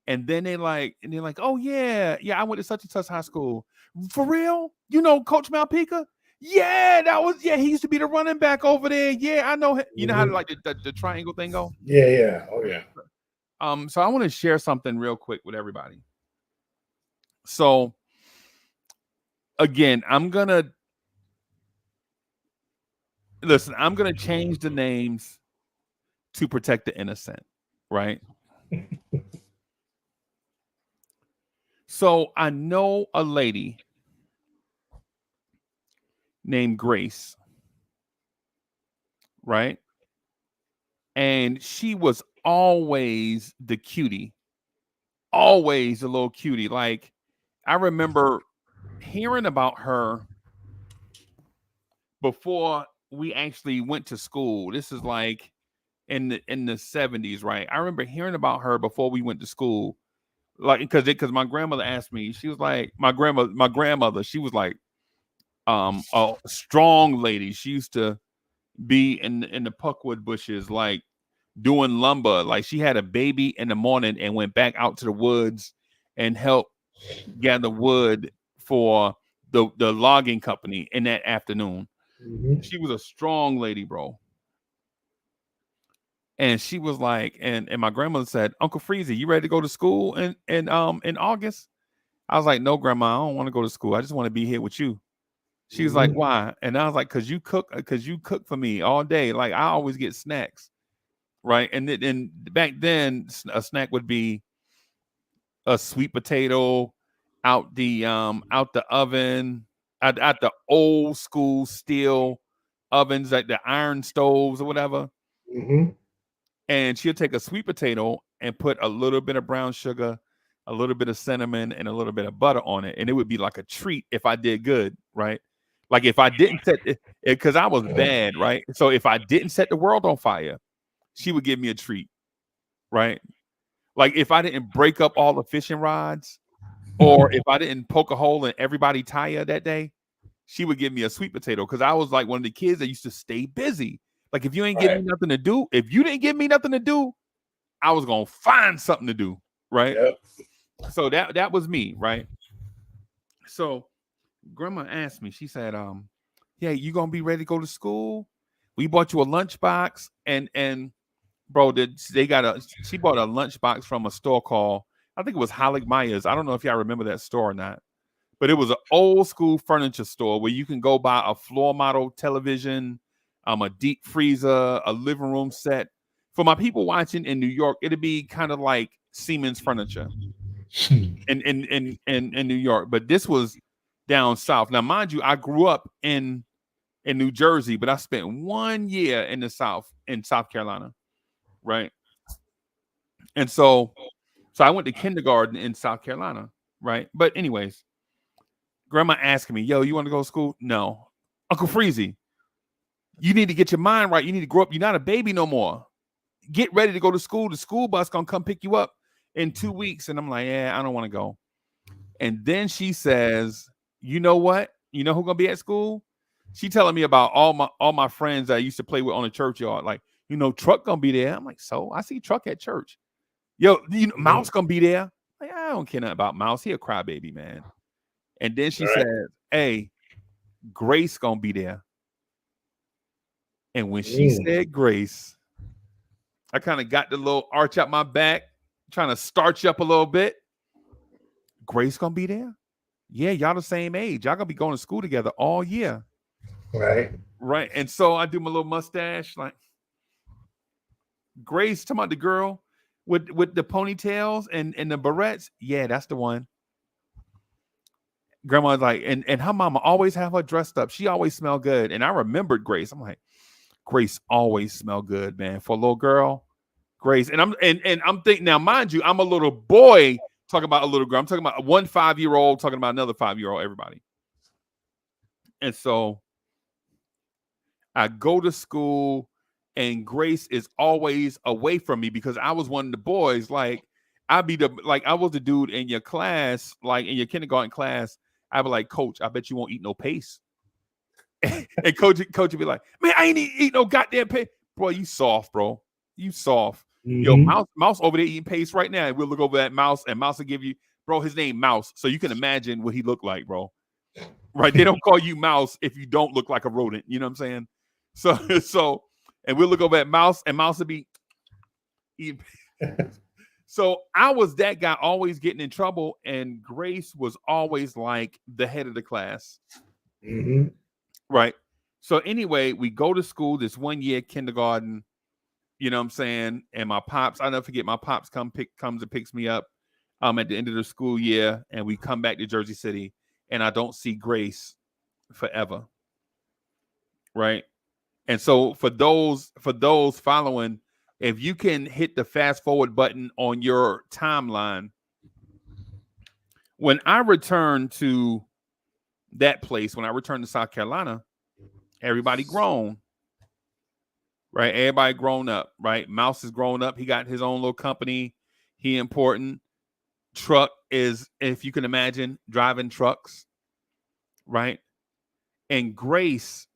and then they're like, oh yeah, I went to such and such high school. For real? You know Coach Malpica? Yeah, he used to be the running back over there. Yeah, I know him. You know how like the triangle thing go?
Yeah. Oh yeah.
So I want to share something real quick with everybody. So again, I'm gonna change the names to protect the innocent, right? So I know a lady named Grace, right? And she was always the cutie, always a little cutie. Like I remember hearing about her before we actually went to school. This is like in the 70s, right? I remember hearing about her before we went to school. Like because my grandmother asked me, she was like, my grandmother, she was like a strong lady. She used to be in the puckwood bushes, like doing lumber. Like she had a baby in the morning and went back out to the woods and helped gather wood for the logging company in that afternoon.
Mm-hmm.
She was a strong lady, bro. And she was like, and my grandmother said, Uncle Freezy, you ready to go to school in August? I was like, no, Grandma, I don't want to go to school. I just want to be here with you. She was like, why? And I was like, because you cook for me all day. Like I always get snacks. Right. And back then a snack would be a sweet potato out the oven, at the old school steel ovens, like the iron stoves or whatever.
Mm-hmm.
And she'll take a sweet potato and put a little bit of brown sugar, a little bit of cinnamon, and a little bit of butter on it. And it would be like a treat if I did good, right? Like if I didn't set it, because I was bad, right? So if I didn't set the world on fire, she would give me a treat, right? Like if I didn't break up all the fishing rods, or if I didn't poke a hole in everybody's tire that day, she would give me a sweet potato because I was like one of the kids that used to stay busy. Like if you ain't give me nothing to do, if you didn't give me nothing to do, I was gonna find something to do, right?
Yep.
So that was me, right? So Grandma asked me, she said, yeah, you gonna be ready to go to school? We bought you a lunchbox, and bro, she bought a lunchbox from a store called, I think it was Hollick Myers. I don't know if y'all remember that store or not, but it was an old school furniture store where you can go buy a floor model television, a deep freezer, a living room set. For my people watching in New York, it'd be kind of like Siemens Furniture in New York, but this was down south. Now, mind you, I grew up in New Jersey, but I spent 1 year in the South, in South Carolina, right? And so I went to kindergarten in South Carolina, right? But anyways, Grandma asking me, yo, you want to go to school? No. Uncle Freezy, you need to get your mind right. You need to grow up. You're not a baby no more. Get ready to go to school. The school bus gonna come pick you up in 2 weeks. And I'm like, yeah, I don't want to go. And then she says, you know what? You know who's gonna be at school? She telling me about all my friends that I used to play with on the churchyard. Like, you know, Truck gonna be there. I'm like, so I see Truck at church. Yo, you know, Mouse gonna be there. Like, I don't care nothing about Mouse. He a crybaby, man. And then she said, hey, Grace gonna be there. And when she said Grace, I kind of got the little arch out my back, trying to starch up a little bit. Grace gonna be there? Yeah, y'all the same age. Y'all gonna be going to school together all year. Right. And so I do my little mustache, like Grace, talking about the girl with the ponytails and the barrettes. Yeah, that's the one. Grandma's like, and her mama always have her dressed up. She always smelled good. And I remembered Grace. I'm like, Grace always smell good, man. For a little girl, Grace. And I'm thinking, now, mind you, I'm a little boy talking about a little girl. I'm talking about one 5-year-old talking about another 5-year-old, everybody. And so I go to school and Grace is always away from me because I was one of the boys. Like I was the dude in your class, like in your kindergarten class. I'd be like, Coach, I bet you won't eat no paste. And coach would be like, man, I ain't eat no goddamn paste. Bro, you soft, bro. You soft. Yo, Mouse over there eating paste right now. And we'll look over at Mouse and Mouse will give you, bro, his name Mouse. So you can imagine what he looked like, bro. Right? They don't call you Mouse if you don't look like a rodent. You know what I'm saying? So, and we'll look over at Mouse and Mouse will be eating. So I was that guy always getting in trouble. And Grace was always like the head of the class. Right. So anyway, we go to school this 1 year kindergarten, you know what I'm saying? And my pops, I'll never forget, my pops comes and picks me up at the end of the school year, and we come back to Jersey City, and I don't see Grace forever. Right. And so for those following, if you can hit the fast forward button on your timeline, when I returned to that place, when I returned to South Carolina, Everybody grown, right? Everybody grown up, right? Mouse is grown up. He got his own little company. He important. Truck is, if you can imagine, driving trucks, right? And Grace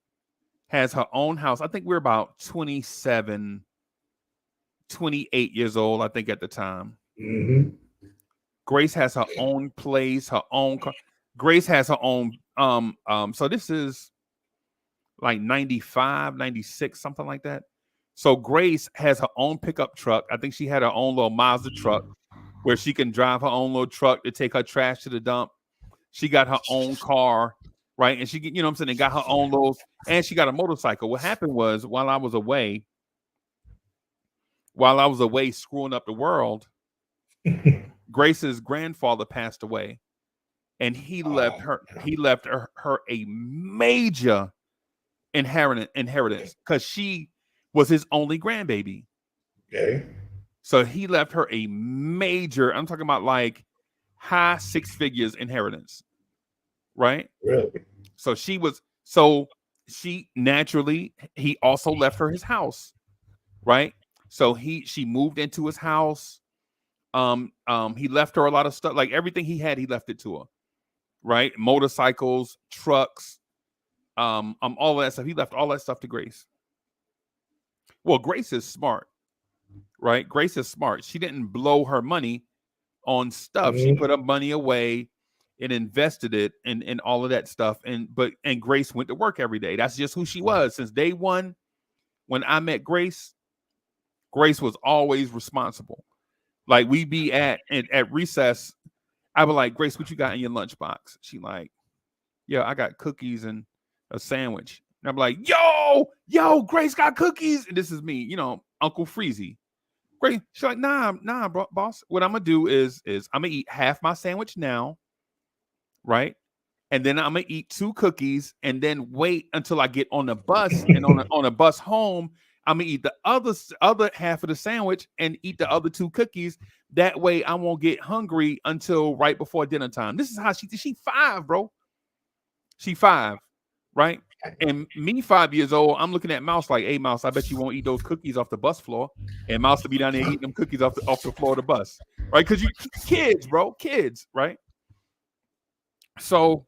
has her own house. I think we're about 27, 28 years old, I think, at the time.
Mm-hmm.
Grace has her own place, her own car. Grace has her own so this is like 95, 96, something like that. So Grace has her own pickup truck. I think she had her own little Mazda truck where she can drive her own little truck to take her trash to the dump. She got her own car, right? And she, you know what I'm saying, they got her own little, and she got a motorcycle. What happened was while I was away screwing up the world, Grace's grandfather passed away, and he left her a major inheritance because she was his only grandbaby.
Okay.
So he left her a major, I'm talking about like high six figures inheritance, right?
Really?
So she naturally, he also left her his house, right? So she moved into his house. He left her a lot of stuff, like everything he had, he left it to her, right? Motorcycles, trucks, all of that stuff. He left all that stuff to Grace. Well, Grace is smart, right? Grace is smart. She didn't blow her money on stuff. She put her money away and invested it in all of that stuff. And Grace went to work every day. That's just who she was. Since day one, when I met Grace was always responsible. Like we'd be at recess, I would like, Grace, what you got in your lunchbox? She like, yeah, I got cookies and a sandwich. And I'm like, yo, Grace got cookies. And this is me, you know, Uncle Freezy. Grace, she's like, nah, boss. What I'm gonna do is I'm gonna eat half my sandwich now, right? And then I'm gonna eat 2 cookies and then wait until I get on the bus. And on a bus home, I'm gonna eat the other half of the sandwich and eat the other 2 cookies. That way I won't get hungry until right before dinner time. This is how she 5, bro. She 5, right? And me 5 years old, I'm looking at Mouse like, hey, Mouse, I bet you won't eat those cookies off the bus floor. And Mouse will be down there eating them cookies off the floor of the bus, right? Because you kids, bro, kids, right? So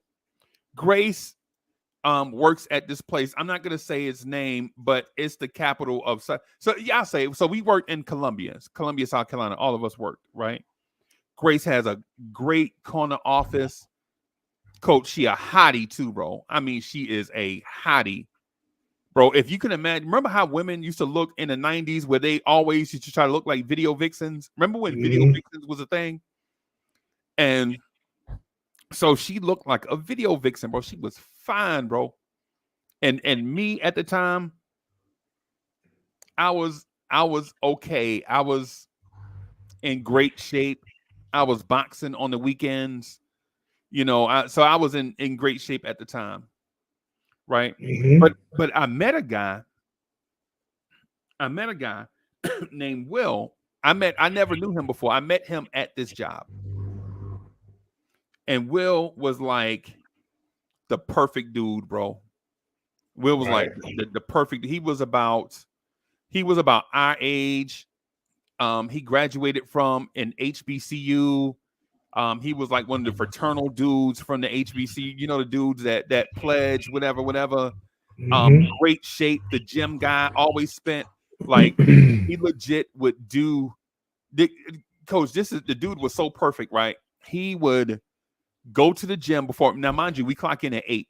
Grace works at this place. I'm not gonna say its name, but it's the capital of so yeah, I'll say. So we worked in Columbia, South Carolina. All of us worked, right? Grace has a great corner office. Coach, she a hottie too, bro. I mean, she is a hottie, bro. If you can imagine, remember how women used to look in the 90s where they always used to try to look like video vixens? Remember when video vixens was a thing? And so she looked like a video vixen, bro. She was fine, bro. And me at the time, I was okay. I was in great shape. I was boxing on the weekends. You know, so I was in great shape at the time, right? But I met a guy named Will. I never knew him before. I met him at this job. And Will was like the perfect dude, bro. Will was like the perfect. He was about our age. He graduated from an HBCU. He was like one of the fraternal dudes from the HBCU. You know, the dudes that pledge, whatever. Great shape. The gym guy always spent like he legit would do. Coach, the dude was so perfect, right? He would go to the gym before. Now, mind you, we clock in at 8.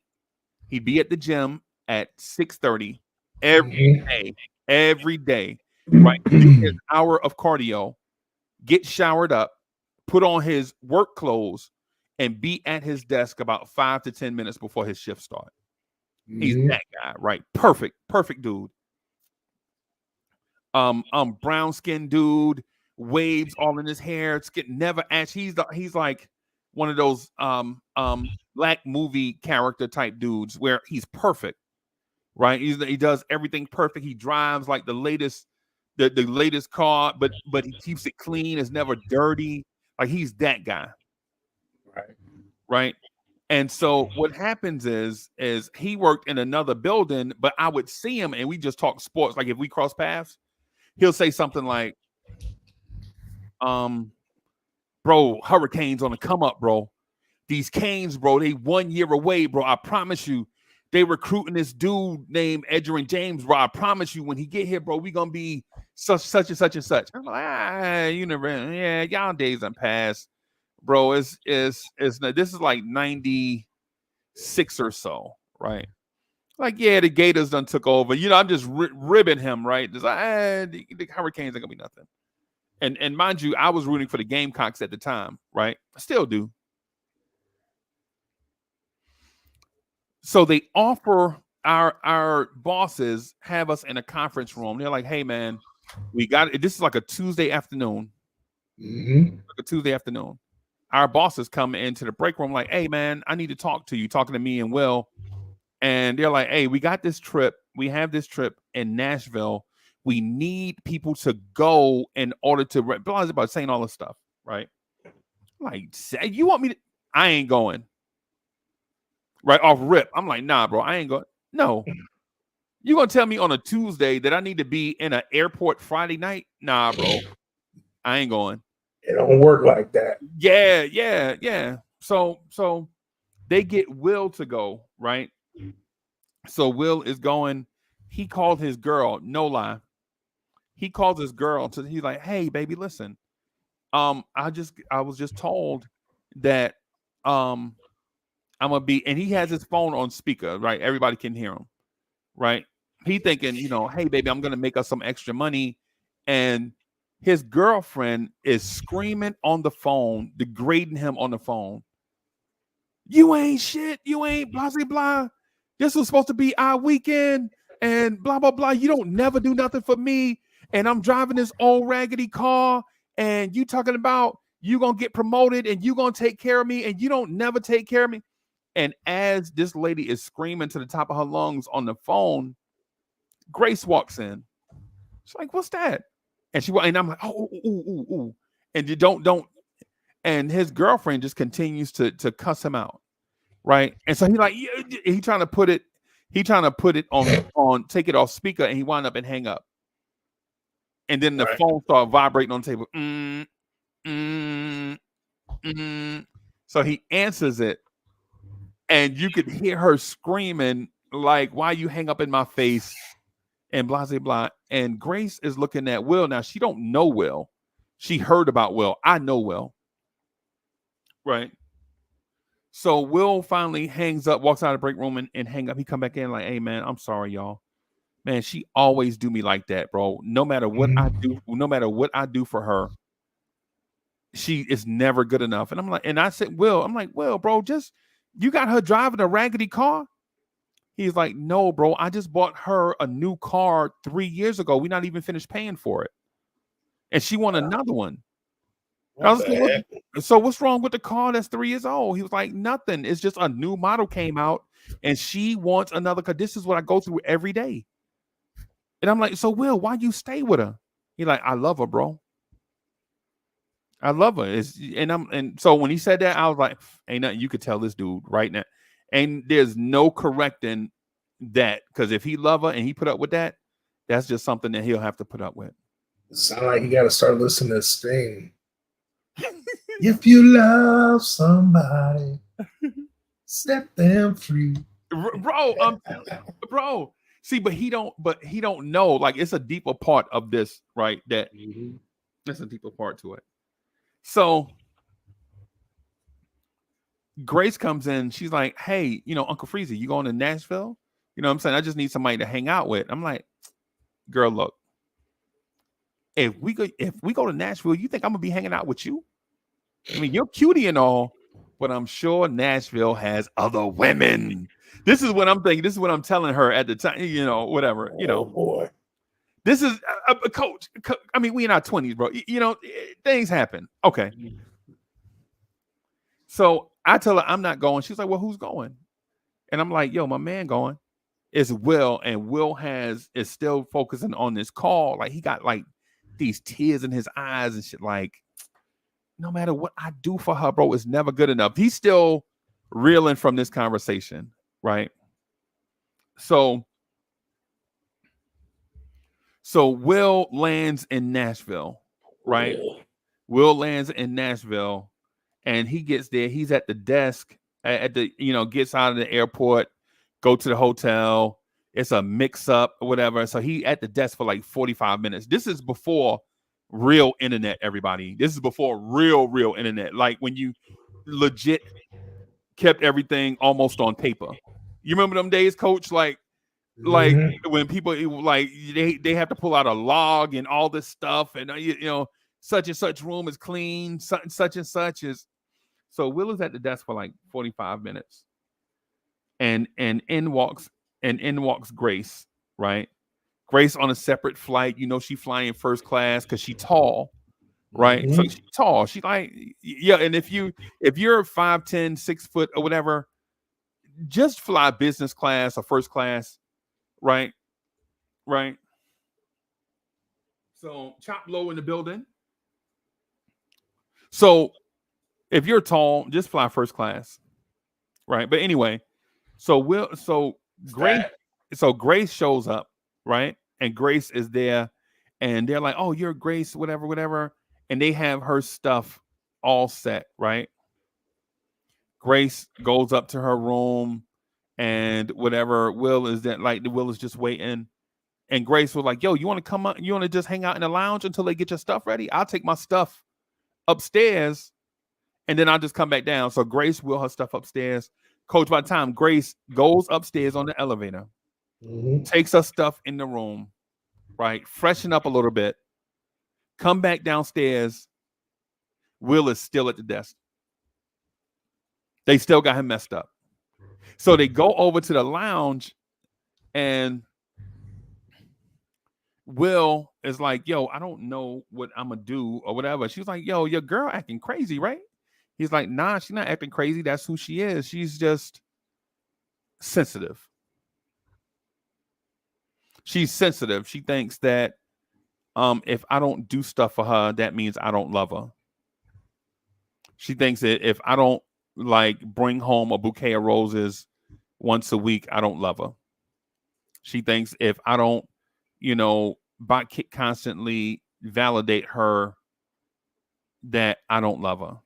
He'd be at the gym at 6:30 every day, right? Do his hour of cardio, get showered up, put on his work clothes, and be at his desk about 5 to 10 minutes before his shift start. He's that guy, right? Perfect dude. Brown skinned dude, waves all in his hair. It's getting never ash. He's like one of those black movie character type dudes where he's perfect, right? He does everything perfect. He drives like the latest car, but he keeps it clean. It's never dirty. Like he's that guy, right? And so what happens is he worked in another building, but I would see him and we just talk sports. Like if we cross paths, he'll say something like, bro, Hurricanes on the come up, bro. These Canes, bro, they 1 year away, bro. I promise you, they recruiting this dude named Edgerrin James, bro. I promise you, when he get here, bro, we gonna be such and such and such. I'm like, you never, yeah, y'all days done passed, bro. It's this is like 96 or so, right? Like, yeah, the Gators done took over. You know, I'm just ribbing him, right? Just like, the Hurricanes ain't gonna be nothing. And mind you, I was rooting for the Gamecocks at the time, right? I still do. So they offer our bosses have us in a conference room. They're like, hey, man, we got it. This is like a Tuesday afternoon.
Mm-hmm.
Like a Tuesday afternoon. Our bosses come into the break room like, hey, man, I need to talk to you. Talking to me and Will. And they're like, hey, we got this trip. We have this trip in Nashville. We need people to go in order to realize about saying all this stuff, right? Like, you want me to? I ain't going. Right off rip. I'm like, nah, bro, I ain't going. No. You gonna tell me on a Tuesday that I need to be in an airport Friday night? Nah, bro. I ain't going.
It don't work like that.
Yeah. So they get Will to go, right? So Will is going. He called his girl, no lie. He calls his girl he's like, hey, baby, listen. I was just told that I'm gonna be, and he has his phone on speaker, right? Everybody can hear him, right? He thinking, hey, baby, I'm gonna make us some extra money. And his girlfriend is screaming on the phone, degrading him on the phone. You ain't shit, you ain't blah blah blah. This was supposed to be our weekend, and blah blah blah. You don't never do nothing for me. And I'm driving this old raggedy car, and you talking about you gonna get promoted and you gonna take care of me, and you don't never take care of me. And as this lady is screaming to the top of her lungs on the phone, Grace walks in. She's like, "What's that?" And I'm like, "Oh." And you don't. And his girlfriend just continues to cuss him out, right? And so he trying to put it on take it off speaker, and he wound up and hang up. And then the phone started vibrating on the table. So he answers it. And you could hear her screaming, like, why you hang up in my face? And blah, blah, blah. And Grace is looking at Will. Now, she don't know Will. She heard about Will. I know Will. Right? So Will finally hangs up, walks out of the break room and hang up. He come back in like, hey, man, I'm sorry, y'all. Man, she always do me like that, bro. No matter what I do for her, she is never good enough. And I'm like, and I said, Will, bro, you got her driving a raggedy car? He's like, no, bro, I just bought her a new car 3 years ago. We're not even finished paying for it. And she want another one. So what's wrong with the car that's 3 years old? He was like, nothing. It's just a new model came out and she wants another car. This is what I go through every day. And I'm like, so Will, why you stay with her? He's like, I love her, bro. I love her. And so when he said that, I was like, ain't nothing you could tell this dude right now. And there's no correcting that, because if he love her and he put up with that, that's just something that he'll have to put up with.
It sounds like you got to start listening to Sting. If you love somebody, set them free,
bro. See, but he don't know. Like, it's a deeper part of this, right? That there's a deeper part to it. So Grace comes in. She's like, hey, Uncle Freezy, you going to Nashville? You know what I'm saying? I just need somebody to hang out with. I'm like, girl, look, if we go to Nashville, you think I'm gonna be hanging out with you? I mean, you're cutie and all, but I'm sure Nashville has other women. This is what I'm thinking. This is what I'm telling her at the time, whatever,
Oh, boy.
This is a coach. I mean, we in our 20s, bro. Things happen. Okay. So I tell her I'm not going. She's like, well, who's going? And I'm like, yo, my man going. It's Will. And Will is still focusing on this call. Like, he got like these tears in his eyes and shit. Like, no matter what I do for her, bro, it's never good enough. He's still reeling from this conversation, right? So Will lands in Nashville, right? Will lands in Nashville, and he gets there. He's at the desk at the, gets out of the airport, go to the hotel. It's a mix up or whatever. So he at the desk for like 45 minutes. This is before real internet, everybody. This is before real internet. Like when you legit kept everything almost on paper. You remember them days, Coach? Like when people like they have to pull out a log and all this stuff, and such and such room is clean, such and such is. So Will is at the desk for like 45 minutes, and in walks Grace, right? Grace on a separate flight. She flying first class because she's tall, right? So she's tall. She like, yeah. And if you're 5'10", 6 foot or whatever, just fly business class or first class, right? Right. So Chop Low in the building. So if you're tall, just fly first class, right? But anyway, Grace shows up, right? And Grace is there, and they're like, "Oh, you're Grace, whatever," and they have her stuff all set, right? Grace goes up to her room, and whatever. Will is just waiting, and Grace was like, "Yo, you want to come up? You want to just hang out in the lounge until they get your stuff ready? I'll take my stuff upstairs, and then I'll just come back down." So Grace will her stuff upstairs. Coach, by the time Grace goes upstairs on the elevator, takes her stuff in the room, right? Freshen up a little bit, come back downstairs. Will is still at the desk. They still got him messed up. So they go over to the lounge, and Will is like, "Yo, I don't know what I'm going to do," or whatever. She's like, "Yo, your girl acting crazy, right?" He's like, "Nah, she's not acting crazy. That's who she is. She's just sensitive. She's sensitive. She thinks that if I don't do stuff for her, that means I don't love her. She thinks that if I don't like bring home a bouquet of roses once a week, I don't love her. She thinks if I don't, constantly validate her, that I don't love her."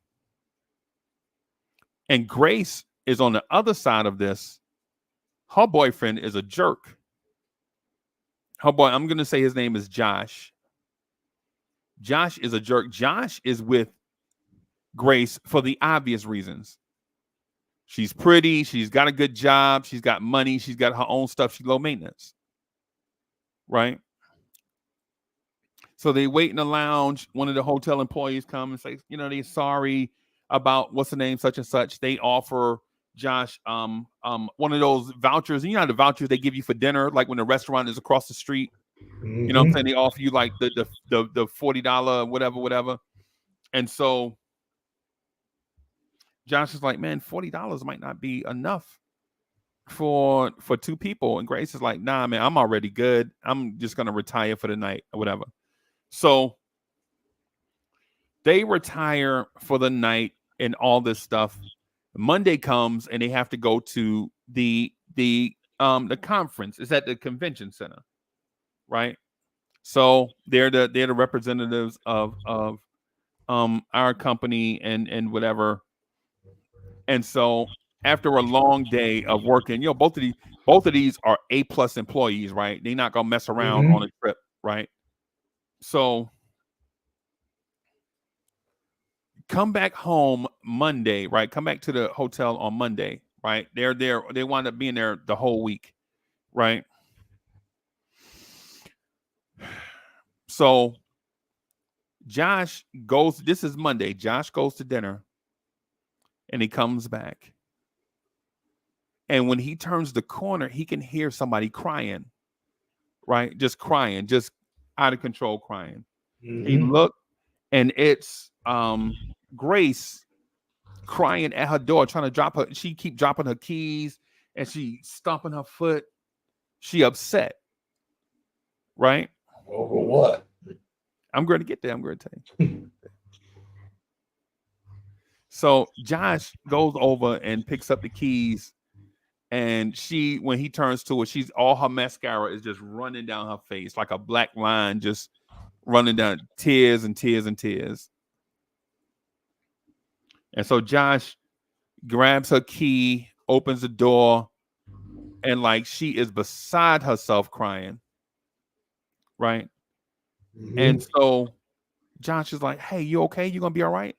And Grace is on the other side of this. Her boyfriend is a jerk. I'm going to say his name is Josh. Josh is a jerk. Josh is with Grace for the obvious reasons. She's pretty. She's got a good job. She's got money. She's got her own stuff. She's low maintenance. Right? So they wait in the lounge. One of the hotel employees come and say, they're sorry about what's the name, such and such. They offer Josh one of those vouchers. And the vouchers they give you for dinner, like when the restaurant is across the street. You know what I'm saying? They offer you like the $40 whatever. And so Josh is like, "Man, $40 might not be enough for two people." And Grace is like, "Nah, man, I'm already good. I'm just gonna retire for the night or whatever." So they retire for the night and all this stuff. Monday comes and they have to go to the conference. It's at the convention center, right? So they're the representatives of our company and whatever. And so after a long day of working, both of these are A+ employees, right? They're not gonna mess around on a trip, right? So come back home Monday, right? Come back to the hotel on Monday, right? They're there. They wind up being there the whole week, right? So Josh goes. This is Monday. Josh goes to dinner, and he comes back. And when he turns the corner, he can hear somebody crying, right? Just crying, just out of control crying. He looked, and it's Grace crying at her door, trying to drop her. She keep dropping her keys, and she stomping her foot. She upset, right?
Over what?
I'm going to get there. I'm going to tell you. So Josh goes over and picks up the keys, and when he turns to it, all her mascara is just running down her face like a black line, just running down, tears and tears and tears. And so Josh grabs her key, opens the door, and like she is beside herself crying. Right. Mm-hmm. And so Josh is like, hey, you okay? You gonna be all right?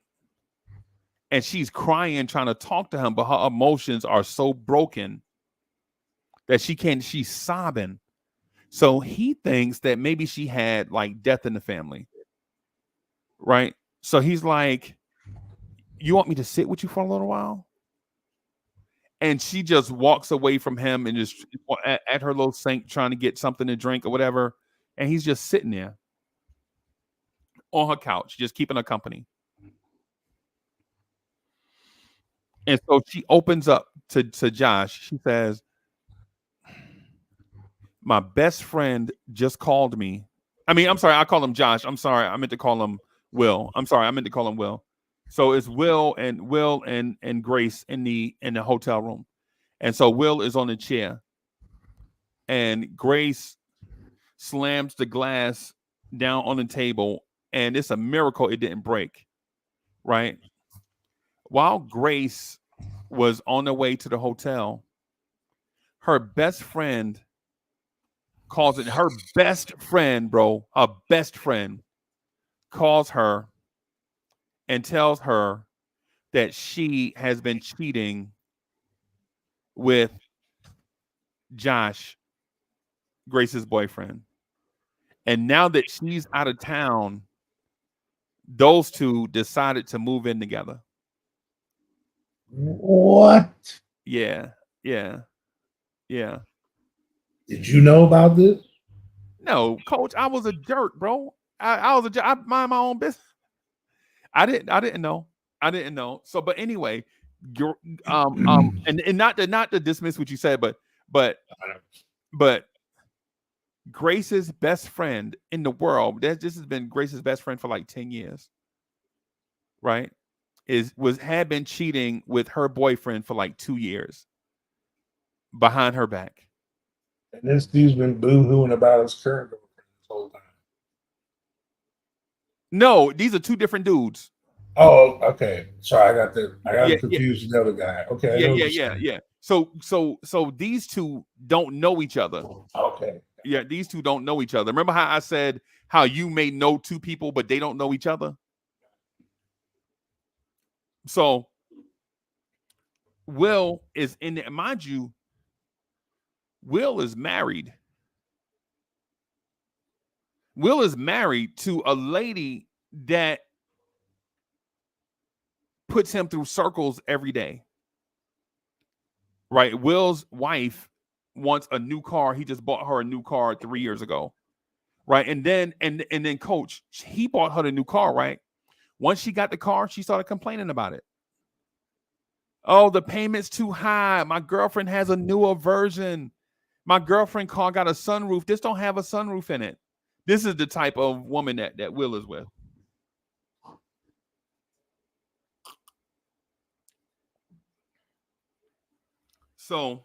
And she's crying, trying to talk to him, but her emotions are so broken that she's sobbing. So he thinks that maybe she had like death in the family. Right. So he's like, you want me to sit with you for a little while? And she just walks away from him and just at her little sink trying to get something to drink or whatever. And he's just sitting there on her couch, just keeping her company. And so she opens up to Josh. She says, my best friend just called me. I mean, I'm sorry, I call him Josh. I'm sorry, I meant to call him Will. I'm sorry, I meant to call him Will. So it's Will and Grace in the hotel room. And so Will is on the chair. And Grace slams the glass down on the table. And it's a miracle it didn't break. Right? While Grace was on the way to the hotel, her best friend calls it her best friend, bro. A best friend calls her and tells her that she has been cheating with Josh, Grace's boyfriend. And now that she's out of town, those two decided to move in together.
What?
Yeah. Did
you know about this?
No, Coach, I was a jerk, bro. I mind my own business. I didn't know. So, but anyway, and not to dismiss what you said, but Grace's best friend in the world, this has been Grace's best friend for like 10 years, right? Had been cheating with her boyfriend for like 2 years behind her back.
And this dude's been boo-hooing about his current girlfriend this whole time.
No, these are two different dudes.
Oh, okay. Sorry, I got confused with the other guy. Okay.
Yeah. So these two don't know each other.
Okay.
Yeah, these two don't know each other. Remember how I said how you may know two people, but they don't know each other? So Will is in there. Mind you, Will is married. Will is married to a lady that puts him through circles every day. Right? Will's wife wants a new car. He just bought her a new car 3 years ago. Right? And then Coach, he bought her the new car, right? Once she got the car, she started complaining about it. Oh, the payment's too high. My girlfriend has a newer version. My girlfriend car got a sunroof. This don't have a sunroof in it. This is the type of woman that Will is with. So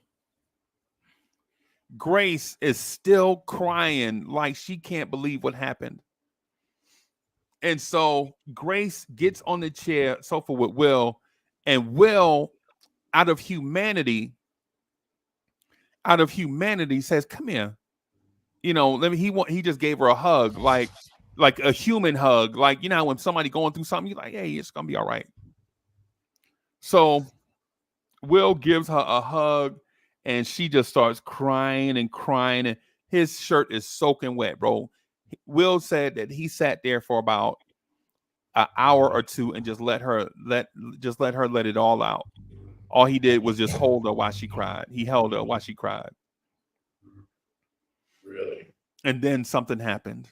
Grace is still crying like she can't believe what happened. And so Grace gets on the sofa with Will, and Will, out of humanity, says, "Come here." You know, he just gave her a hug, like a human hug. Like, you know, when somebody going through something, you're like, hey, it's gonna be all right. So Will gives her a hug, and she just starts crying, and his shirt is soaking wet, bro. Will said that he sat there for about an hour or two and just let her let it all out. All he did was just hold her while she cried. He held her while she cried.
Really?
And then something happened.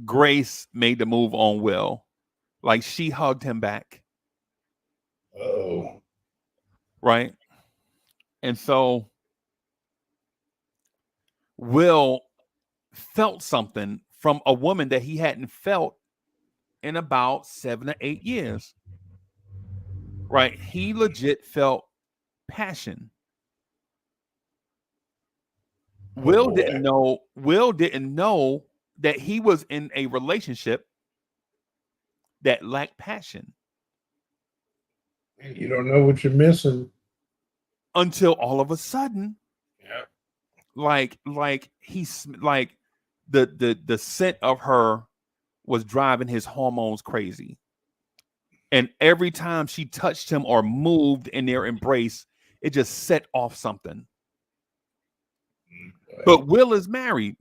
Grace made the move on Will. Like, she hugged him back.
Oh.
Right? And so Will felt something from a woman that he hadn't felt in about 7 or 8 years. Right? He legit felt passion. Will didn't know that he was in a relationship that lacked passion.
You don't know what you're missing
until all of a sudden, like he's like the scent of her was driving his hormones crazy. And every time she touched him or moved in their embrace, it just set off something. But Will is married.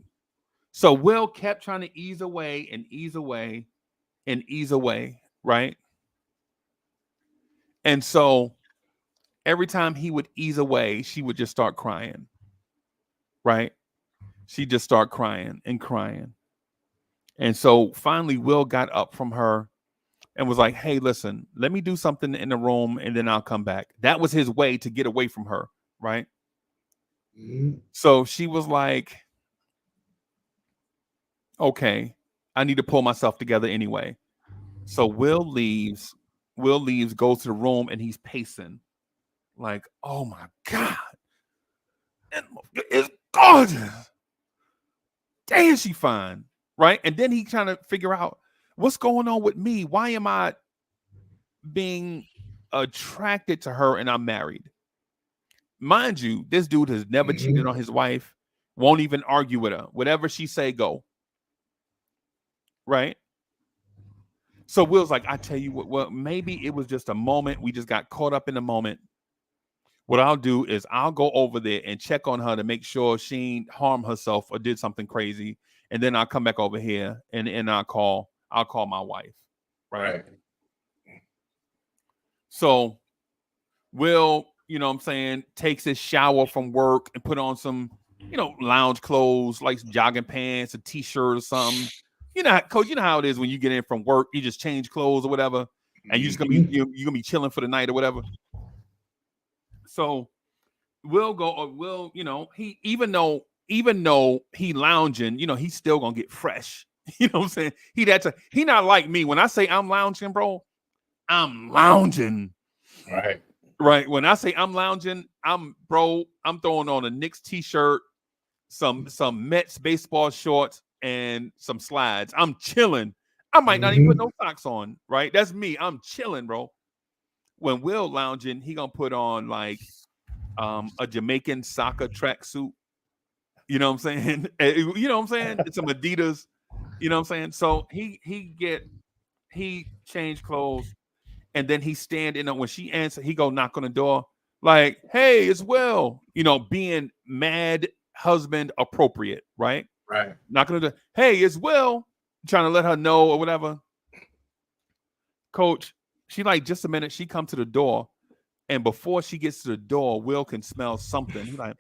So Will kept trying to ease away and ease away and ease away, right? And so every time he would ease away, she would just start crying, right? She'd just start crying and crying. And so finally, Will got up from her and was like, hey, listen, let me do something in the room and then I'll come back. That was his way to get away from her, right? Mm-hmm. So she was like, okay, I need to pull myself together anyway. So Will leaves, goes to the room, and he's pacing like, oh my God, it's gorgeous. Damn, she fine, right? And then he trying to figure out what's going on with me. Why am I being attracted to her and I'm married? Mind you, this dude has never cheated on his wife, won't even argue with her. Whatever she say, go. Right? So Will's like, I tell you what, well, maybe it was just a moment. We just got caught up in the moment. What I'll do is I'll go over there and check on her to make sure she ain't harmed herself or did something crazy. And then I'll come back over here and I'll call my wife. Right. So Will, you know what I'm saying, takes his shower from work and put on some, lounge clothes, like jogging pants, a t-shirt or something. Coach, you know how it is when you get in from work, you just change clothes or whatever, and you're just gonna be you're gonna be chilling for the night or whatever. So Will, he even though he lounging, he's still gonna get fresh. You know what I'm saying? He not like me. When I say I'm lounging, bro, I'm lounging. Right. When I say I'm lounging, I'm throwing on a Knicks t-shirt, some Mets baseball shorts, and some slides. I'm chilling. I might not even put no socks on, right? That's me. I'm chilling, bro. When Will lounging, he gonna put on like a Jamaican soccer tracksuit. You know what I'm saying? You know what I'm saying? It's some Adidas. You know what I'm saying? So he changed clothes, and then he stand in. When she answered, he go knock on the door, like, "Hey, it's Will." Being mad husband appropriate, right? Right. Knocking on the door. Hey, it's Will. Trying to let her know or whatever. Coach, she like, just a minute. She come to the door, and before she gets to the door, Will can smell something. He's like,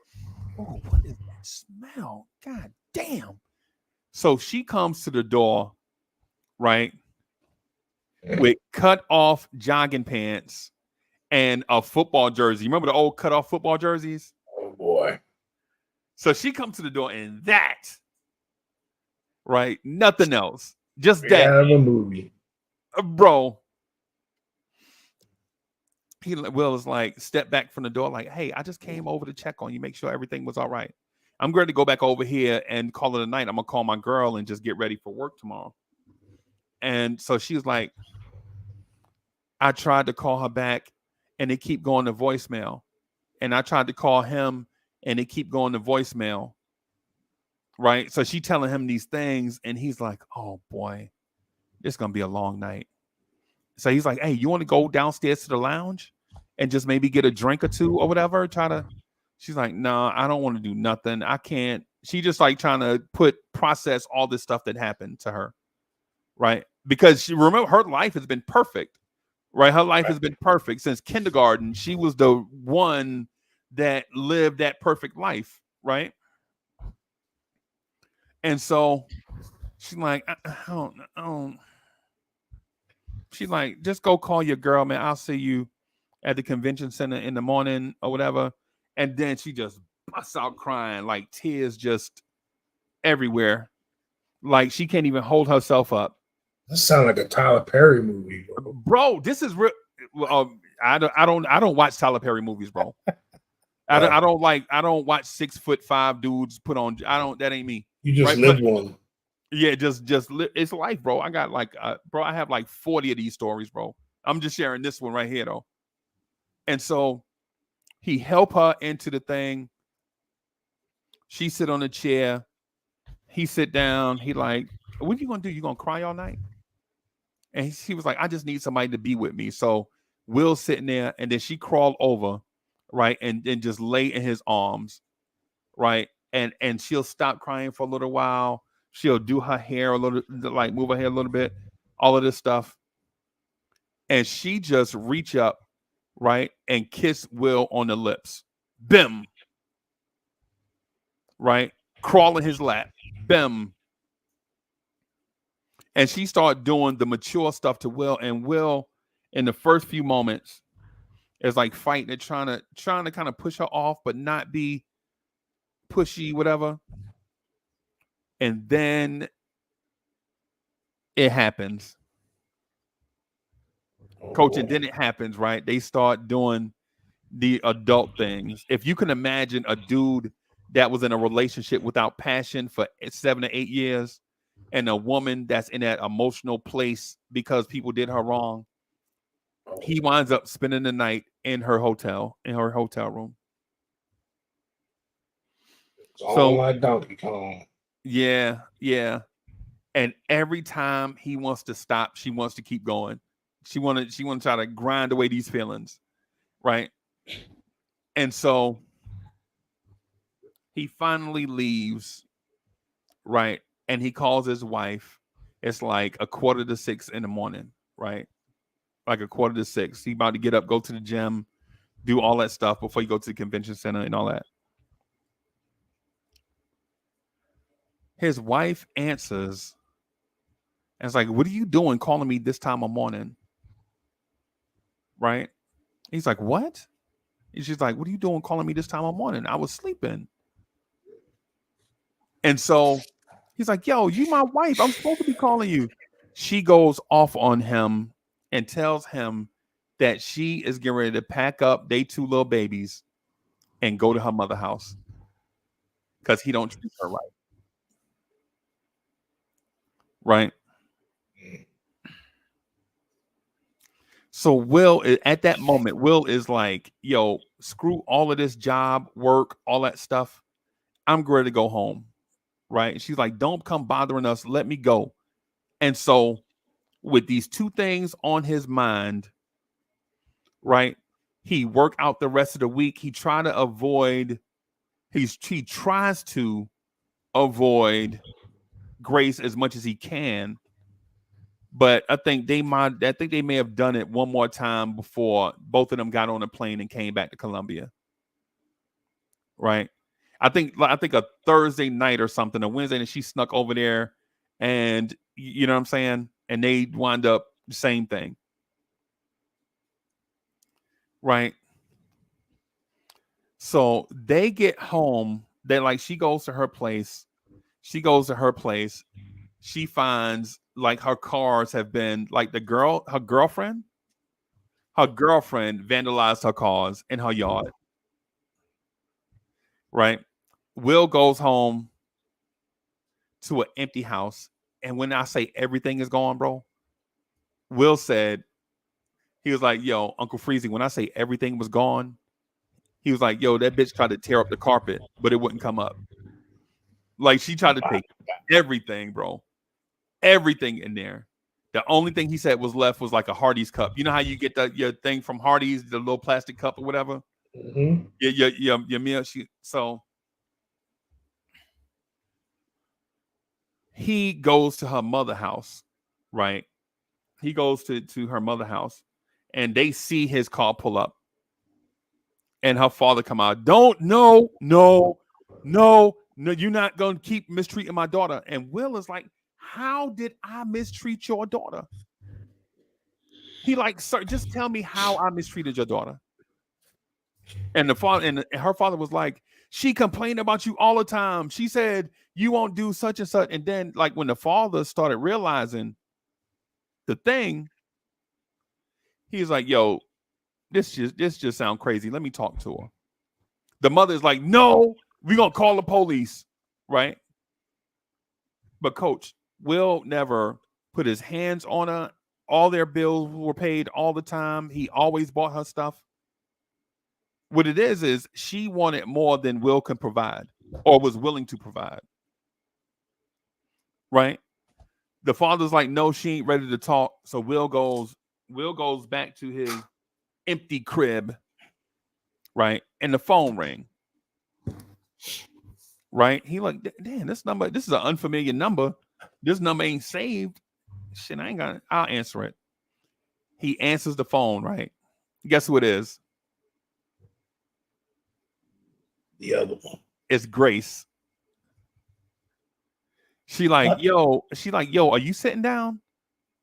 oh, what is that smell? God damn. So she comes to the door, right, with cut off jogging pants and a football jersey. Remember the old cut off football jerseys? Oh boy. So she comes to the door in that, right? Nothing else. Just that.
Out of a movie.
Bro. Will is like, step back from the door, like, hey, I just came over to check on you, make sure everything was all right. I'm ready to go back over here and call it a night. I'm going to call my girl and just get ready for work tomorrow. And so she was like, I tried to call her back and it keep going to voicemail. And I tried to call him and it keep going to voicemail. Right? So she telling him these things and he's like, oh boy, it's going to be a long night. So he's like, hey, you want to go downstairs to the lounge and just maybe get a drink or two or whatever? She's like, no, I don't want to do nothing. I can't. She just like trying to process all this stuff that happened to her. Right? Because she remember her life has been perfect. Right? Her life has been perfect since kindergarten. She was the one that lived that perfect life. Right? And so she's like, I don't. She's like, just go call your girl, man. I'll see you at the convention center in the morning or whatever. And then she just busts out crying, like tears just everywhere. Like she can't even hold herself up.
This sounds like a Tyler Perry movie,
bro. This is real. I don't watch Tyler Perry movies, bro. I don't watch 6'5" dudes put on. That ain't me.
You just live one.
Yeah, it's life, bro. I got like, bro, I have like 40 of these stories, bro. I'm just sharing this one right here, though. And so he helped her into the thing. She sit on the chair. He sit down. He like, what are you gonna do? You gonna cry all night? And he was like, I just need somebody to be with me. So Will's sitting there, and then she crawled over, right, and then just lay in his arms, right, and she'll stop crying for a little while. She'll do her hair a little, like move her hair a little bit, all of this stuff. And she just reach up, right, and kiss Will on the lips. Bim. Right? Crawl in his lap. Bim. And she started doing the mature stuff to Will. And Will, in the first few moments, is like fighting it, trying to kind of push her off, but not be pushy, whatever. And then it happens. Coach, and then it happens, right? They start doing the adult things. If you can imagine a dude that was in a relationship without passion for 7 to 8 years, and a woman that's in that emotional place because people did her wrong, he winds up spending the night in her hotel room.
It's all like Donkey Kong.
Yeah. And every time he wants to stop, she wants to keep going. She want to try to grind away these feelings, right? And so he finally leaves, right? And he calls his wife. It's like 5:45 in the morning, right? Like 5:45. He about to get up, go to the gym, do all that stuff before you go to the convention center and all that. His wife answers and it's like, what are you doing calling me this time of morning? Right? He's like, what? And she's like, what are you doing calling me this time of morning? I was sleeping. And so he's like, yo, you my wife. I'm supposed to be calling you. She goes off on him and tells him that she is getting ready to pack up they 2 little babies and go to her mother's house because he don't treat her right. Right? So Will, at that moment, Will is like, yo, screw all of this job, work, all that stuff. I'm ready to go home. Right? And she's like, don't come bothering us. Let me go. And so with these 2 things on his mind, right, he worked out the rest of the week. He tries to avoid Grace as much as he can. But I think they may have done it one more time before both of them got on a plane and came back to Columbia. Right? I think a Thursday night or something, a Wednesday, and she snuck over there, and you know what I'm saying? And they wind up the same thing. Right? So they get home. She goes to her place. She finds like her cars have been like her girlfriend vandalized her cars in her yard. Right? Will goes home to an empty house. And when I say everything is gone, bro, Will said, he was like, yo, Uncle Freezy, when I say everything was gone, he was like, yo, that bitch tried to tear up the carpet, but it wouldn't come up. Like she tried to take everything, bro. Everything in there. The only thing he said was left was like a Hardee's cup. You know how you get your thing from Hardee's, the little plastic cup or whatever? Mm-hmm. Your meal. So he goes to her mother's house, right? He goes to her mother's house and they see his car pull up. And her father come out. No, you're not going to keep mistreating my daughter. And Will is like, how did I mistreat your daughter? He like, sir, just tell me how I mistreated your daughter. And the father and her father was like, She complained about you all the time. She said you won't do such and such. And then, like, when the father started realizing the thing, he's like, yo, this just sounds crazy. Let me talk to her. The mother's like, no, we're gonna call the police, right? But Coach, Will never put his hands on her. All their bills were paid all the time. He always bought her stuff. What it is she wanted more than Will can provide or was willing to provide. Right? The father's like, no, she ain't ready to talk. So Will goes back to his empty crib, right? And the phone rang. Right? He like, damn, this is an unfamiliar number. This number ain't saved. Shit, I ain't got it. I'll answer it. He answers the phone, right? Guess who it is?
The other one.
It's Grace. She like, yo, are you sitting down?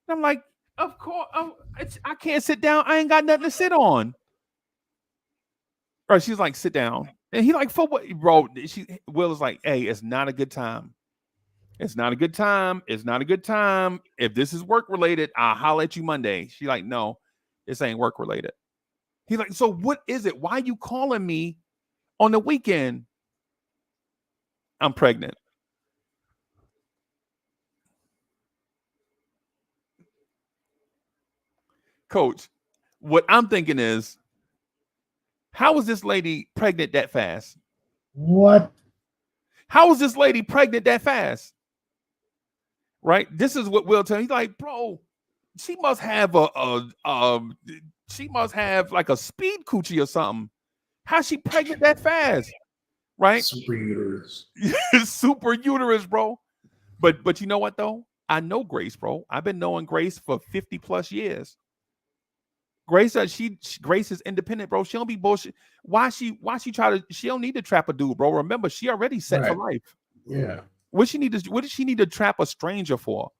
And I'm like, of course. I can't sit down. I ain't got nothing to sit on. Right? She's like, sit down. And he like, for what, bro? Will is like, hey, it's not a good time. It's not a good time. It's not a good time. If this is work related, I'll holler at you Monday. She like, no, this ain't work related. He like, so what is it? Why are you calling me on the weekend? I'm pregnant. Coach, what I'm thinking is, how was this lady pregnant that fast?
What?
How was this lady pregnant that fast? Right? This is what Will tell. He's like, bro, she must have she must have like a speed coochie or something. How's she pregnant that fast? Right?
Super uterus.
Super uterus, bro. But you know what though? I know Grace, bro. I've been knowing Grace for 50 plus years. Grace Grace is independent, bro. She don't be bullshit. Why she try to? She don't need to trap a dude, bro. Remember, she already set for life.
Yeah.
What does she need to trap a stranger for?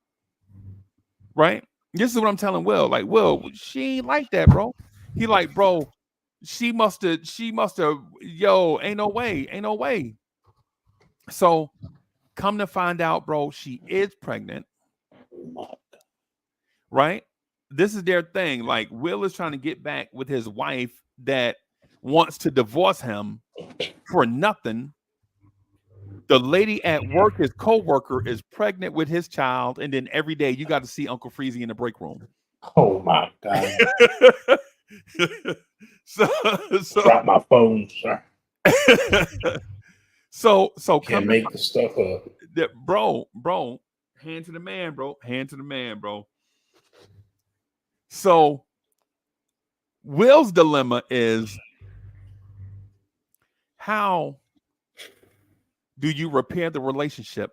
Right? This is what I'm telling Will. Like, Will, she ain't like that, bro. He like, bro, she must have, yo, ain't no way. So come to find out, bro, she is pregnant. Right? This is their thing. Like, Will is trying to get back with his wife that wants to divorce him for nothing. The lady at work, his co-worker, is pregnant with his child, and then every day you got to see Uncle Freezy in the break room.
Oh my God.
so
drop my phone, sir.
so
can't make the stuff up.
Bro, hand to the man, bro. So Will's dilemma is, how do you repair the relationship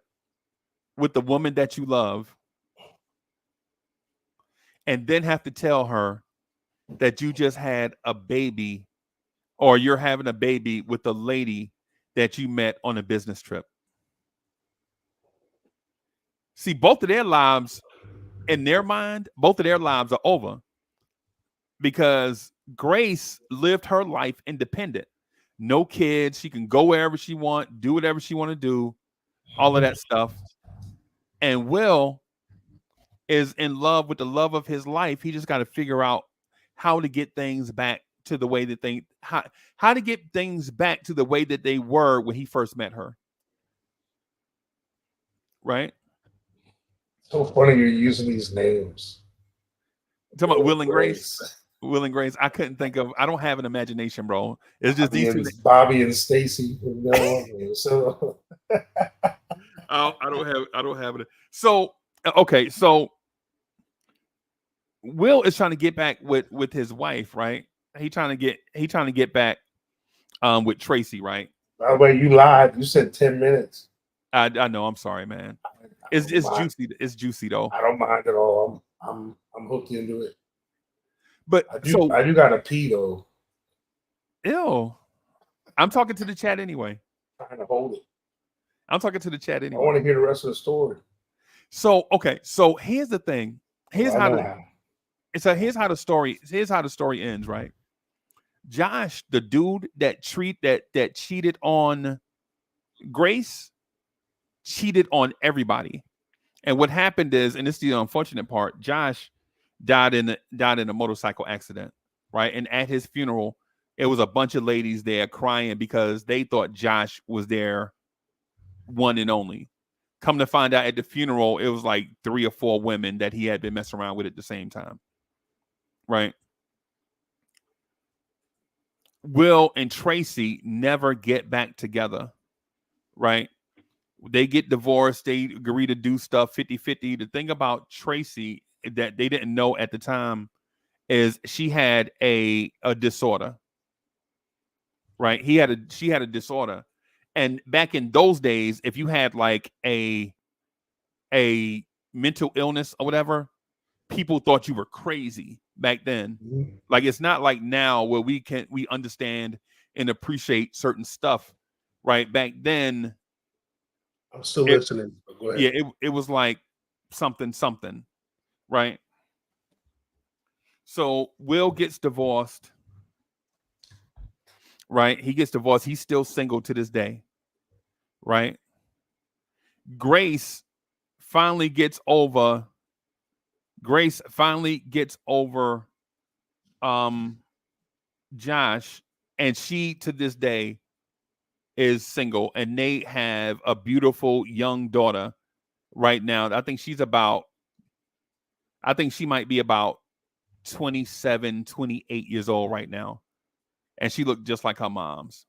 with the woman that you love and then have to tell her that you just had a baby, or you're having a baby with the lady that you met on a business trip? See, both of their lives, in their mind, both of their lives are over, because Grace lived her life independent. No kids. She can go wherever she want, do whatever she want to do, all of that stuff. And Will is in love with the love of his life. He just got to figure out how to get things back to the way that how to get things back to the way that they were when he first met her. Right?
So funny you're using these names.
Talking about Will and Grace. Will and Grace. I couldn't think of. I don't have an imagination, bro. It's just
Bobby and Stacy. So
I don't have it. So okay. So Will is trying to get back with his wife, right? He trying to get back with Tracy, right?
By the way, you lied. You said 10 minutes.
I know. I'm sorry, man. It's juicy. It's juicy though.
I don't mind at all. I'm hooked into it.
But
I do gotta pee though.
Ew. I'm talking to the chat anyway.
I'm trying to hold it.
I'm talking to the chat anyway.
I want to hear the rest of the story.
So okay. So here's the thing. Here's how the story ends, right? Josh, the dude that cheated on Grace, cheated on everybody. And what happened is, and this is the unfortunate part, Josh died in a motorcycle accident, right? And at his funeral, it was a bunch of ladies there crying because they thought Josh was their one and only. Come to find out at the funeral, it was like 3 or 4 women that he had been messing around with at the same time, right? Will and Tracy never get back together, right? They get divorced. They agree to do stuff 50-50. The thing about Tracy that they didn't know at the time is she had a disorder, right? She had a disorder. And back in those days, if you had like a mental illness or whatever, people thought you were crazy back then. Mm-hmm. Like, it's not like now where we understand and appreciate certain stuff, right? Back then,
I'm still listening. Go ahead.
Yeah, it was like something, right? So Will gets divorced, right? He gets divorced. He's still single to this day, right? Grace finally gets over Josh, and she to this day is single, and they have a beautiful young daughter right now. I think she might be about 27, 28 years old right now. And she looked just like her mom's.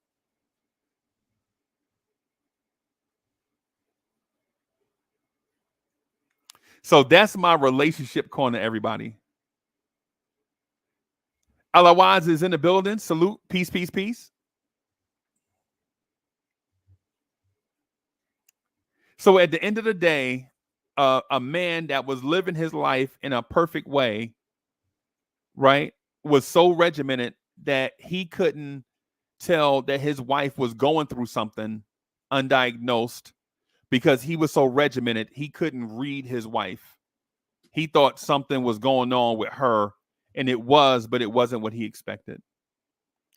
So that's my relationship corner, everybody. Otherwise is in the building. Salute. Peace, peace, peace. So at the end of the day, a man that was living his life in a perfect way, right, was so regimented that he couldn't tell that his wife was going through something undiagnosed because he was so regimented, he couldn't read his wife. He thought something was going on with her, and it was, but it wasn't what he expected,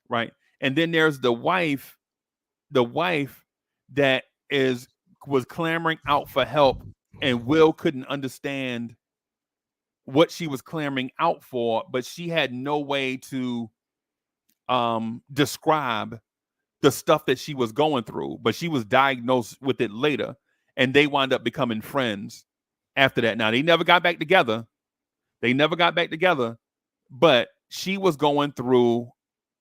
right? And then there's the wife that was clamoring out for help, and Will couldn't understand what she was clamoring out for, but she had no way to describe the stuff that she was going through. But she was diagnosed with it later, and they wound up becoming friends after that. Now, they never got back together. But she was going through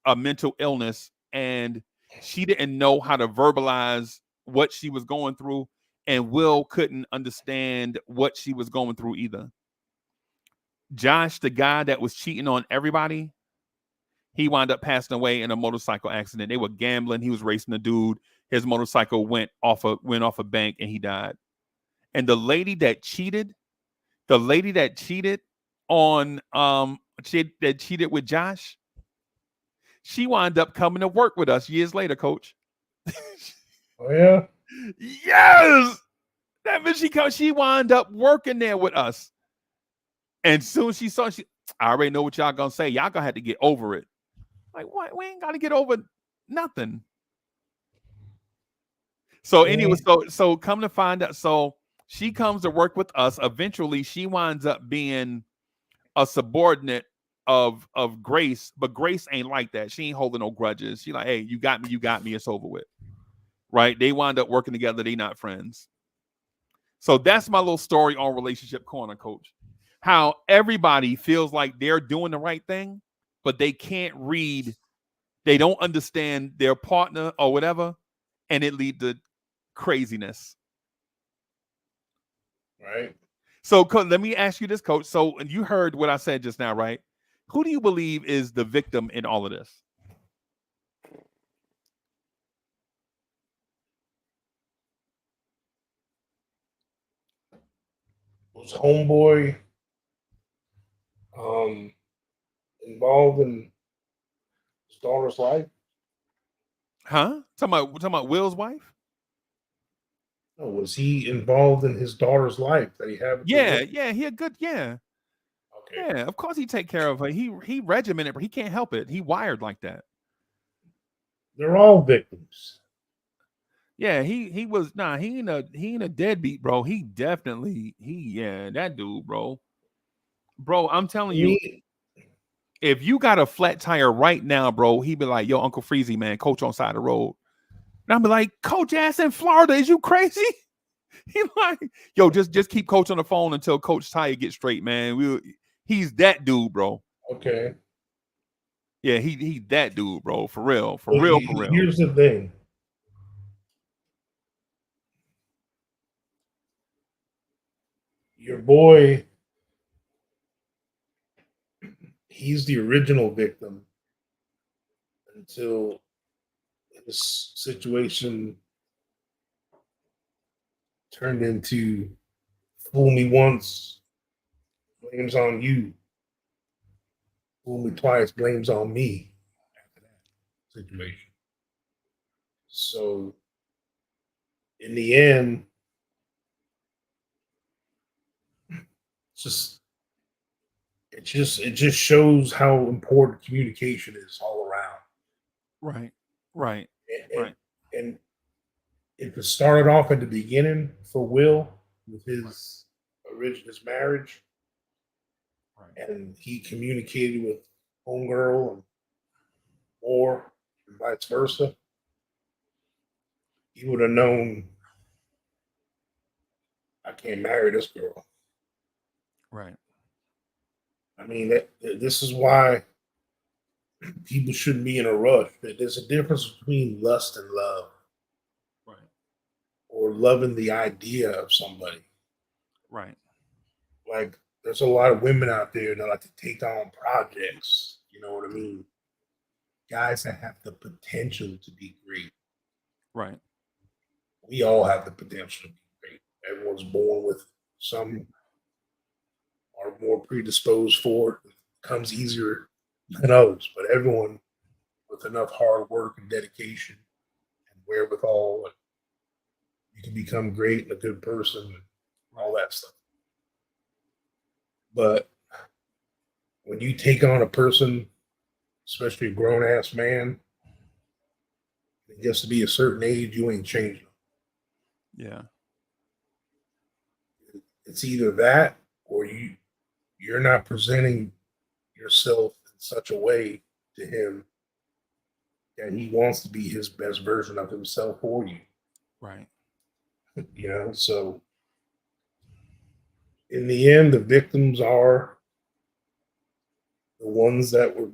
a mental illness, and she didn't know how to verbalize what she was going through, and Will couldn't understand what she was going through either. Josh, the guy that was cheating on everybody, he wound up passing away in a motorcycle accident. They were gambling. He was racing a dude. His motorcycle went off a bank, and he died. And the lady that cheated on that cheated with Josh, she wound up coming to work with us years later, Coach.
Oh yeah.
Yes. That means she wound up working there with us. And soon she saw, I already know what y'all gonna say. Y'all gonna have to get over it. Like, what? We ain't gotta get over nothing. So anyway, so come to find out, so she comes to work with us. Eventually, she winds up being a subordinate of Grace, but Grace ain't like that. She ain't holding no grudges. She like, hey, you got me, it's over with. Right? They wind up working together. They not friends. So that's my little story on Relationship Corner, Coach. How everybody feels like they're doing the right thing, but they can't read. They don't understand their partner or whatever, and it leads to craziness.
Right.
So let me ask you this, Coach. So you heard what I said just now, right? Who do you believe is the victim in all of this?
Was homeboy involved in his daughter's life?
Huh? Talking about Will's wife?
No, was he involved in his daughter's life that he had?
Yeah, he a good, yeah.
Okay.
Yeah, of course he take care of her. He regimented, but he can't help it. He wired like that.
They're all victims.
Yeah, he was he ain't a deadbeat, bro. He definitely that dude, bro. Bro, I'm telling you, if you got a flat tire right now, bro, he'd be like, yo, Uncle Freezy, man, coach on side of the road. And I'll be like, Coach ass in Florida, is you crazy? He like, yo, just keep coach on the phone until Coach tire gets straight, man. He's that dude, bro.
Okay.
Yeah, he that dude, bro. For real. For
Well,
real, for real.
Here's the thing. Your boy, he's the original victim until this situation turned into fool me once, blames on you. Fool me twice, blames on me after that situation. So in the end, it just shows how important communication is all around.
Right.
And if it started off at the beginning for Will with his marriage, and he communicated with homegirl and more, and vice versa, he would have known I can't marry this girl.
Right.
I mean, this is why people shouldn't be in a rush. There's a difference between lust and love.
Right.
Or loving the idea of somebody.
Right.
Like, there's a lot of women out there that like to take on projects. You know what I mean? Guys that have the potential to be great.
Right.
We all have the potential to be great. Everyone's born with some are more predisposed for it. It comes easier than others, but everyone with enough hard work and dedication and wherewithal, you can become great and a good person and all that stuff. But when you take on a person, especially a grown ass man, it gets to be a certain age, you ain't changing.
Yeah.
It's either that or you're not presenting yourself in such a way to him that he wants to be his best version of himself for you.
Right.
You know, so in the end, the victims are the ones that were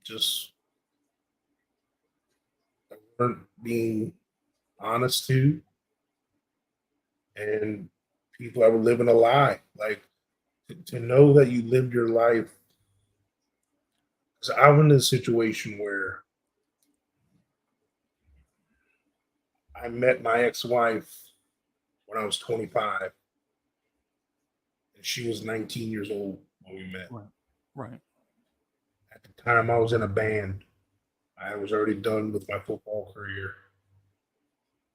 just weren't being honest to, and people that were living a lie. Like, to know that you lived your life. Because I'm in a situation where I met my ex-wife when I was 25, and she was 19 years old when we met.
Right.
At the time, I was in a band. I was already done with my football career.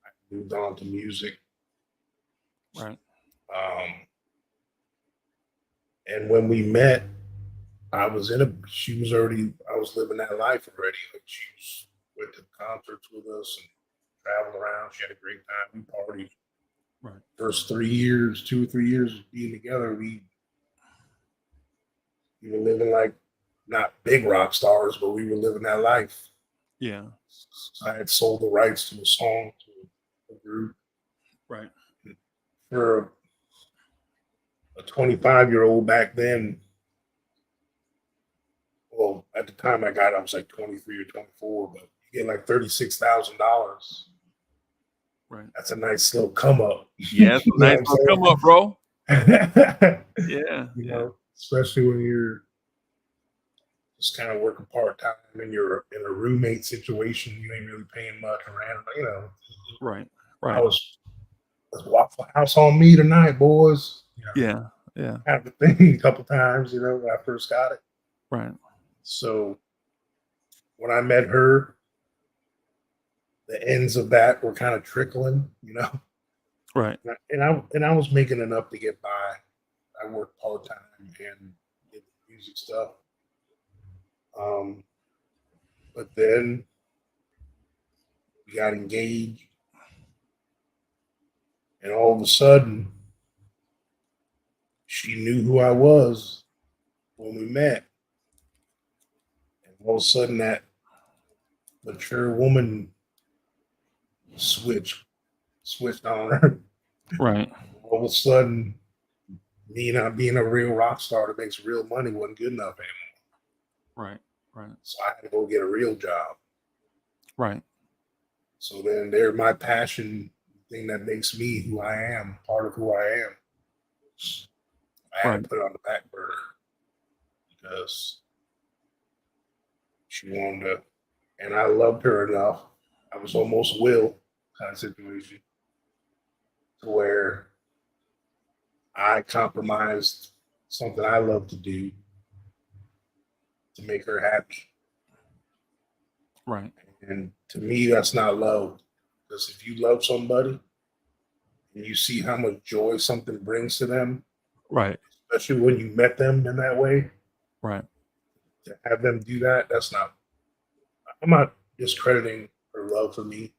I moved on to music.
Right.
And when we met, I was living that life already. Like, she went to concerts with us and traveled around. She had a great time. We partied.
Right.
First 2 or 3 years of being together, we were living like not big rock stars, but we were living that life.
Yeah.
I had sold the rights to a song to a group.
Right.
For a 25-year-old back then, well, at the time I got it, I was like 23 or 24, but you get like $36,000.
Right.
That's a nice little come up.
Yeah, it's a nice little come up, bro. Yeah.
You know, especially when you're just kind of working part-time and you're in a roommate situation, you ain't really paying much rent, you know.
Right.
I was Waffle House on me tonight, boys. You know,
Yeah.
Had the thing a couple times, you know, when I first got it.
Right.
So when I met her, the ends of that were kind of trickling, you know.
Right.
And I was making enough to get by. I worked part-time and did the music stuff. But then we got engaged, and all of a sudden, she knew who I was when we met. And all of a sudden, that mature woman switched on her.
Right.
All of a sudden, me not being a real rock star that makes real money wasn't good enough anymore.
Right. Right.
So I had to go get a real job.
Right.
So then there's my passion thing that makes me who I am, part of who I am. I had to put it on the back burner because she wanted to, and I loved her enough. I was almost Will kind of situation to where I compromised something I love to do to make her happy.
Right.
And to me, that's not love. Because if you love somebody and you see how much joy something brings to them,
right,
especially when you met them in that way,
right,
to have them do that, that's not, I'm not discrediting her love for me.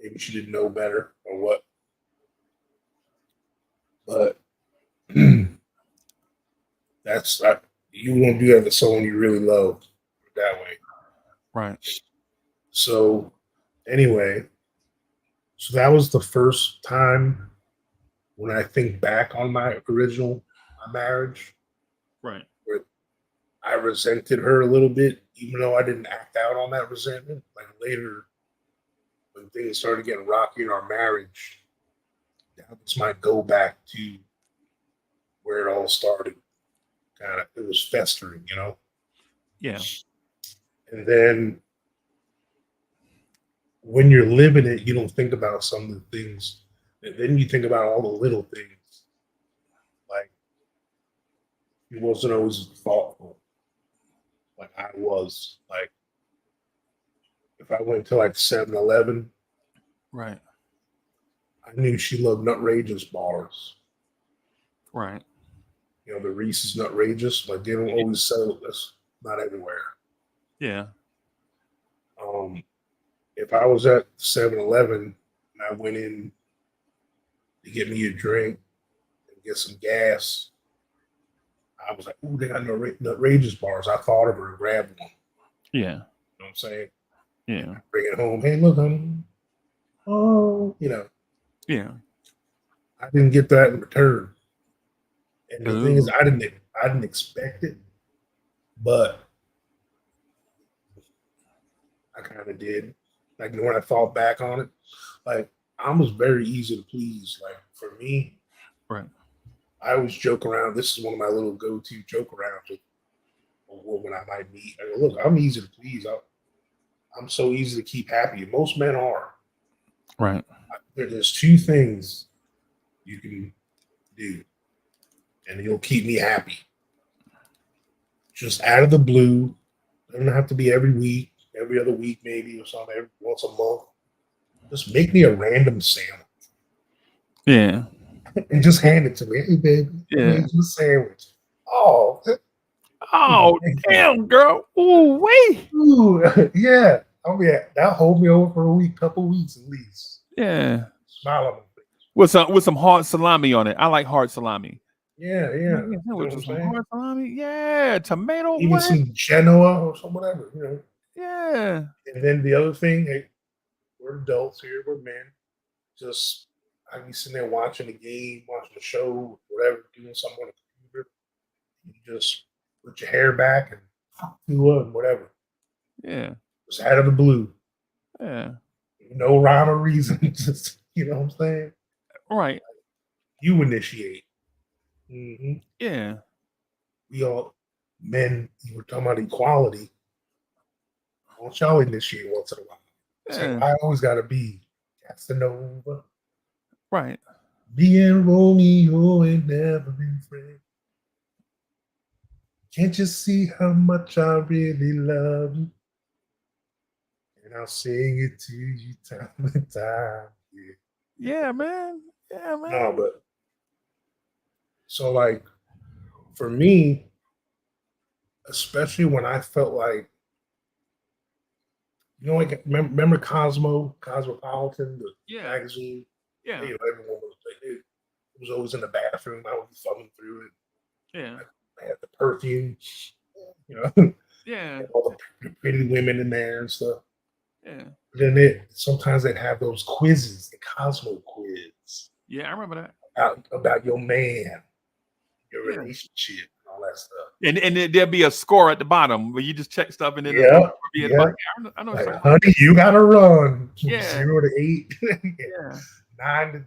Maybe she didn't know better or what. But that's, you won't do that to someone you really love that way.
Right.
So anyway, so that was the first time when I think back on my marriage.
Right.
Where I resented her a little bit, even though I didn't act out on that resentment. Like later, when things started getting rocky in our marriage, that was my go back to where it all started. Kind of, it was festering, you know?
Yeah.
And then when you're living it, you don't think about some of the things. And then you think about all the little things. Like, he wasn't always thoughtful. Like I was. Like, if I went to like 7-Eleven,
right,
I knew she loved Nutrageous bars.
Right.
You know, the Reese's Nutrageous, like they don't always sell this, not everywhere.
Yeah.
If I was at 7-Eleven and I went in to get me a drink and get some gas, I was like, ooh, they got Nutrageous bars. I thought of her and grabbed one.
Yeah.
You know what I'm saying?
Yeah.
Bring it home. Hey, look, honey. Oh, you know.
Yeah.
I didn't get that in return. And the thing is,
Ooh.
I didn't expect it, but I kind of did. Like when I thought back on it, like I was very easy to please. Like for me,
right,
I always joke around. This is one of my little go-to joke arounds with a woman I might meet. I go, look, I'm easy to please. I'm so easy to keep happy. Most men are.
Right.
There's two things you can do, and you'll keep me happy. Just out of the blue. Doesn't have to be every week, every other week, maybe, or something, every once a month. Just make me a random sandwich.
Yeah.
And just hand it to me. Hey, baby.
Yeah.
Here's a sandwich. Oh.
Oh, damn, girl. Ooh, wait.
Ooh, yeah. Oh, yeah. That'll hold me over for a week, couple weeks at least.
Yeah.
Smile on my
face. With some hard salami on it. I like hard salami.
Yeah, yeah.
You know with some hard salami. Yeah. Tomato.
Even
what?
some Genoa or some whatever, you know.
Yeah.
And then the other thing, hey, we're adults here, we're men. Just I'd be sitting there watching the game, watching the show, whatever, doing something on the computer. You just put your hair back and do and whatever.
Yeah.
Just out of the blue.
Yeah.
No rhyme or reason. Just, you know what I'm saying?
Right.
You initiate. Mm-hmm.
Yeah.
We all, men, you were talking about equality. Why don't y'all initiate once in a while?
Yeah.
So I always got to be Casanova.
Right.
Being Romeo ain't never been friends. Can't you see how much I really love you? And I'll sing it to you time and time. Yeah,
man. Yeah, man.
No, but so like for me, especially when I felt like, like remember Cosmopolitan, the magazine?
Yeah.
Everyone was it was always in the bathroom. I would be thumbing through it.
Yeah.
I had the perfume,
Yeah.
all the pretty women in there and stuff.
Yeah.
Then sometimes they'd have those quizzes, the Cosmo quiz.
Yeah, I remember that.
About your man, your relationship, and all that stuff.
And there'll be a score at the bottom where you just check stuff and then
I know. Like, honey, you gotta run.
Yeah.
0 to 8.
Yeah.
9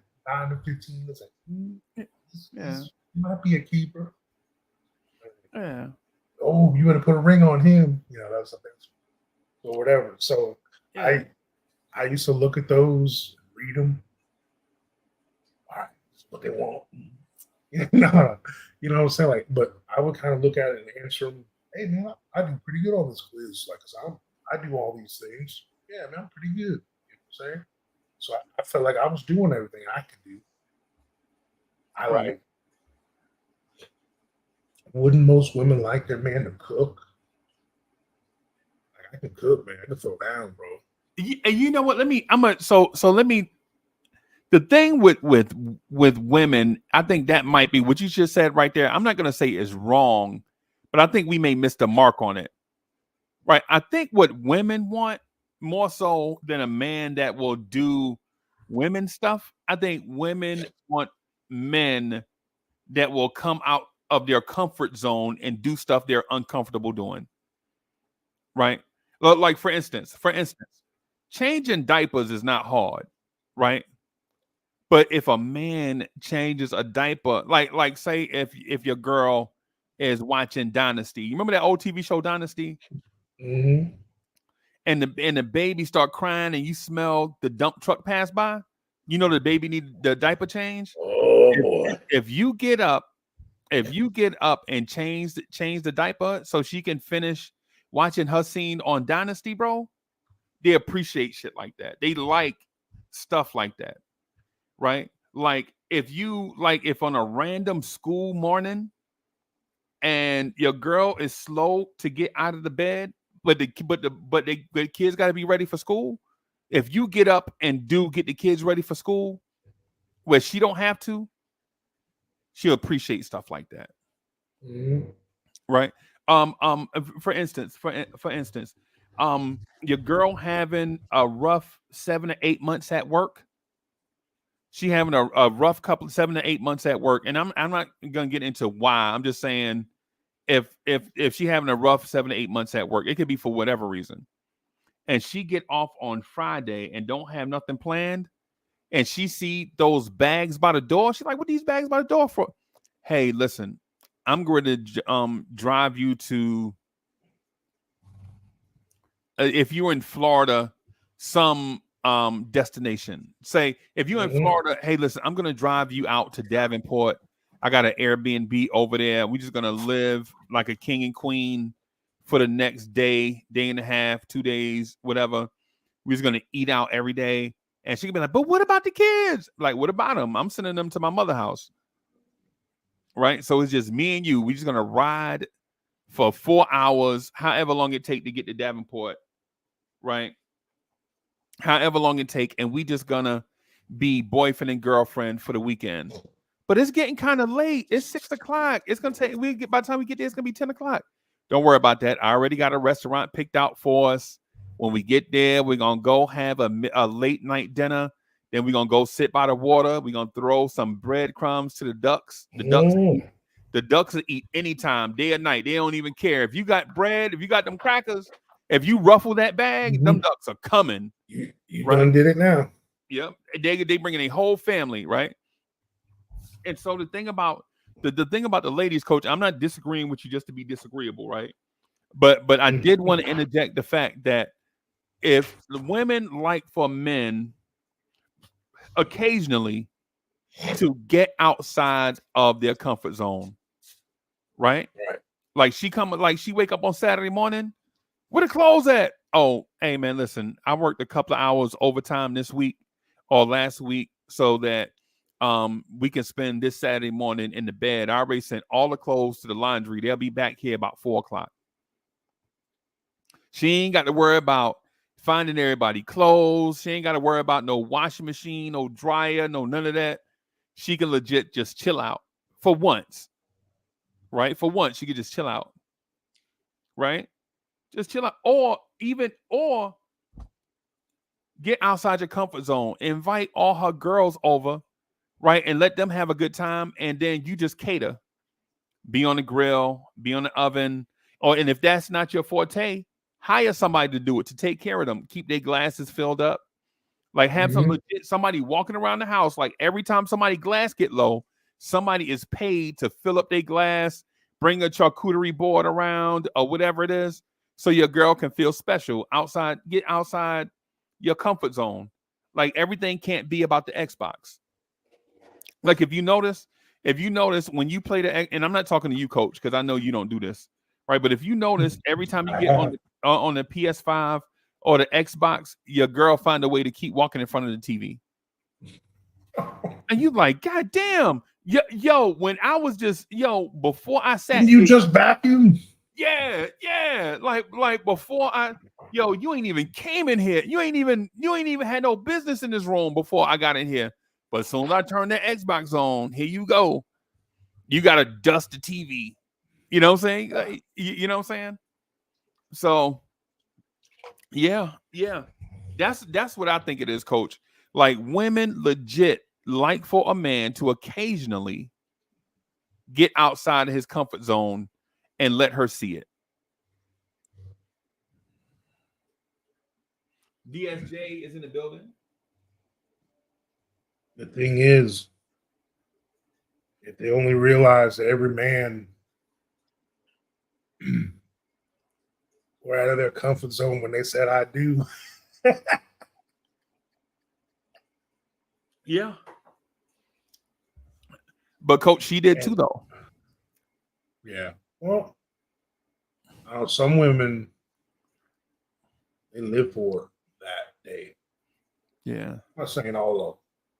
to 15. It's like,
this
might be a keeper.
Yeah.
Oh, you gotta put a ring on him. That's something. Or whatever. So I used to look at those, read them. All right, that's what they want. You know what I'm saying? Like, but I would kind of look at it and answer them. Hey man, I do pretty good on this quiz. Like, cause I do all these things. Yeah, man, I'm pretty good. You know what I'm saying? So I felt like I was doing everything I could do. Wouldn't most women like their man to cook? Like, I can cook, man. I can throw down, bro.
You know what? Let me. The thing with women, I think that might be what you just said right there. I'm not going to say is wrong, but I think we may miss the mark on it. Right? I think what women want more so than a man that will do women stuff. I think women want men that will come out of their comfort zone and do stuff they're uncomfortable doing. Right? Like for instance, changing diapers is not hard, right? But if a man changes a diaper, like say if your girl is watching Dynasty, you remember that old TV show Dynasty?
Mm-hmm.
And the baby start crying and you smell the dump truck pass by, the baby need the diaper change.
Oh boy!
If you get up and change the diaper so she can finish watching her scene on Dynasty, bro, they appreciate shit like that. They like stuff like that, right? Like if on a random school morning and your girl is slow to get out of the bed, but the kids got to be ready for school. If you get up and get the kids ready for school, where she don't have to, she'll appreciate stuff like that, right? For instance, your girl having a rough 7 to 8 months at work. She having a rough 7 to 8 months at work, and I'm not gonna get into why. I'm just saying if she having a rough 7 to 8 months at work, it could be for whatever reason, and she get off on Friday and don't have nothing planned, and she see those bags by the door. She's like, "What these bags by the door for?" Hey, listen, I'm going to drive you to. If you're in Florida, some destination. Say if you're in Florida, hey, listen, I'm gonna drive you out to Davenport. I got an Airbnb over there. We're just gonna live like a king and queen for the next day and a half, 2 days, whatever. We're just gonna eat out every day. And she can be like, but what about the kids? Like, what about them? I'm sending them to my mother's house. Right? So it's just me and you. We're just gonna ride for 4 hours, however long it take to get to Davenport, right? However long it take, and we just gonna be boyfriend and girlfriend for the weekend. But it's getting kind of late. It's 6 o'clock. It's gonna take. By the time we get there, it's gonna be 10 o'clock. Don't worry about that. I already got a restaurant picked out for us. When we get there, we're gonna go have a late night dinner. Then we're gonna go sit by the water. We're gonna throw some breadcrumbs to the ducks. The ducks will eat anytime, day or night. They don't even care. If you got bread, if you got them crackers, if you ruffle that bag, them ducks are coming.
You right? Did it now.
Yep. They bring in a whole family, right? And so the thing about the ladies, coach, I'm not disagreeing with you just to be disagreeable, right? But I did want to interject the fact that if the women like for men occasionally to get outside of their comfort zone, right? Like she wake up on Saturday morning, where the clothes at? Oh, hey man, listen, I worked a couple of hours overtime this week or last week so that we can spend this Saturday morning in the bed. I already sent all the clothes to the laundry. They'll be back here about 4:00. She ain't got to worry about finding everybody clothes. She ain't got to worry about no washing machine, no dryer, no none of that. She can legit just chill out for once, right? For once, she could just chill out, right? Just chill out, or get outside your comfort zone. Invite all her girls over, right, and let them have a good time, and then you just cater. Be on the grill, be on the oven, and if that's not your forte, hire somebody to do it, to take care of them, keep their glasses filled up. Like have some legit somebody walking around the house. Like every time somebody glass get low, somebody is paid to fill up their glass, bring a charcuterie board around or whatever it is, so your girl can feel special outside. Get outside your comfort zone. Like everything can't be about the Xbox. Like if you notice when you play and I'm not talking to you, Coach, because I know you don't do this, right? But if you notice, every time you get on the PS5 or the Xbox, your girl find a way to keep walking in front of the TV. And you like, God damn. Yo, when I was just, before I sat.
You just vacuumed?
Yeah. Like before you ain't even came in here. You ain't even had no business in this room before I got in here. But as soon as I turn the Xbox on, here you go. You got to dust the TV. You know what I'm saying? You know what I'm saying? So, yeah. That's what I think it is, Coach. Like women legit like for a man to occasionally get outside of his comfort zone and let her see it. DSJ is in the building.
The thing is, if they only realize that every man were out of their comfort zone when they said I do.
Yeah. But Coach, she did too, though.
Yeah. Well, some women, they live for that day.
Yeah.
I'm not saying all of them,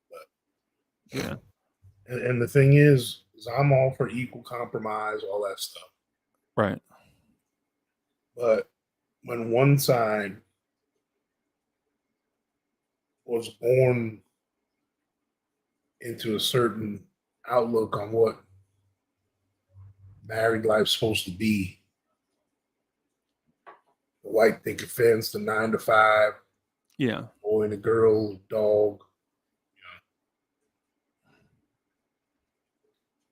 but
yeah.
And the thing is I'm all for equal compromise, all that stuff.
Right.
But when one side was born into a certain outlook on what married life's supposed to be, the white picket fence, the 9 to 5, boy and a girl, dog,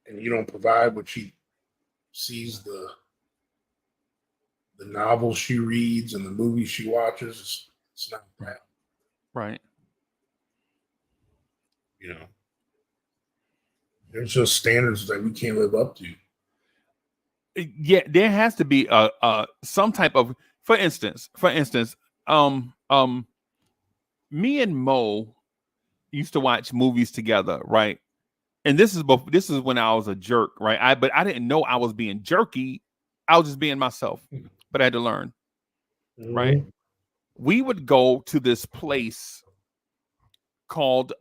and you don't provide what she sees, the novels she reads and the movies she watches, it's not right.
Right.
There's just standards that we can't live up to.
Yeah, there has to be some type of, for instance, me and Mo used to watch movies together, right? And this is when I was a jerk, right? But I didn't know I was being jerky. I was just being myself, but I had to learn, right? We would go to this place called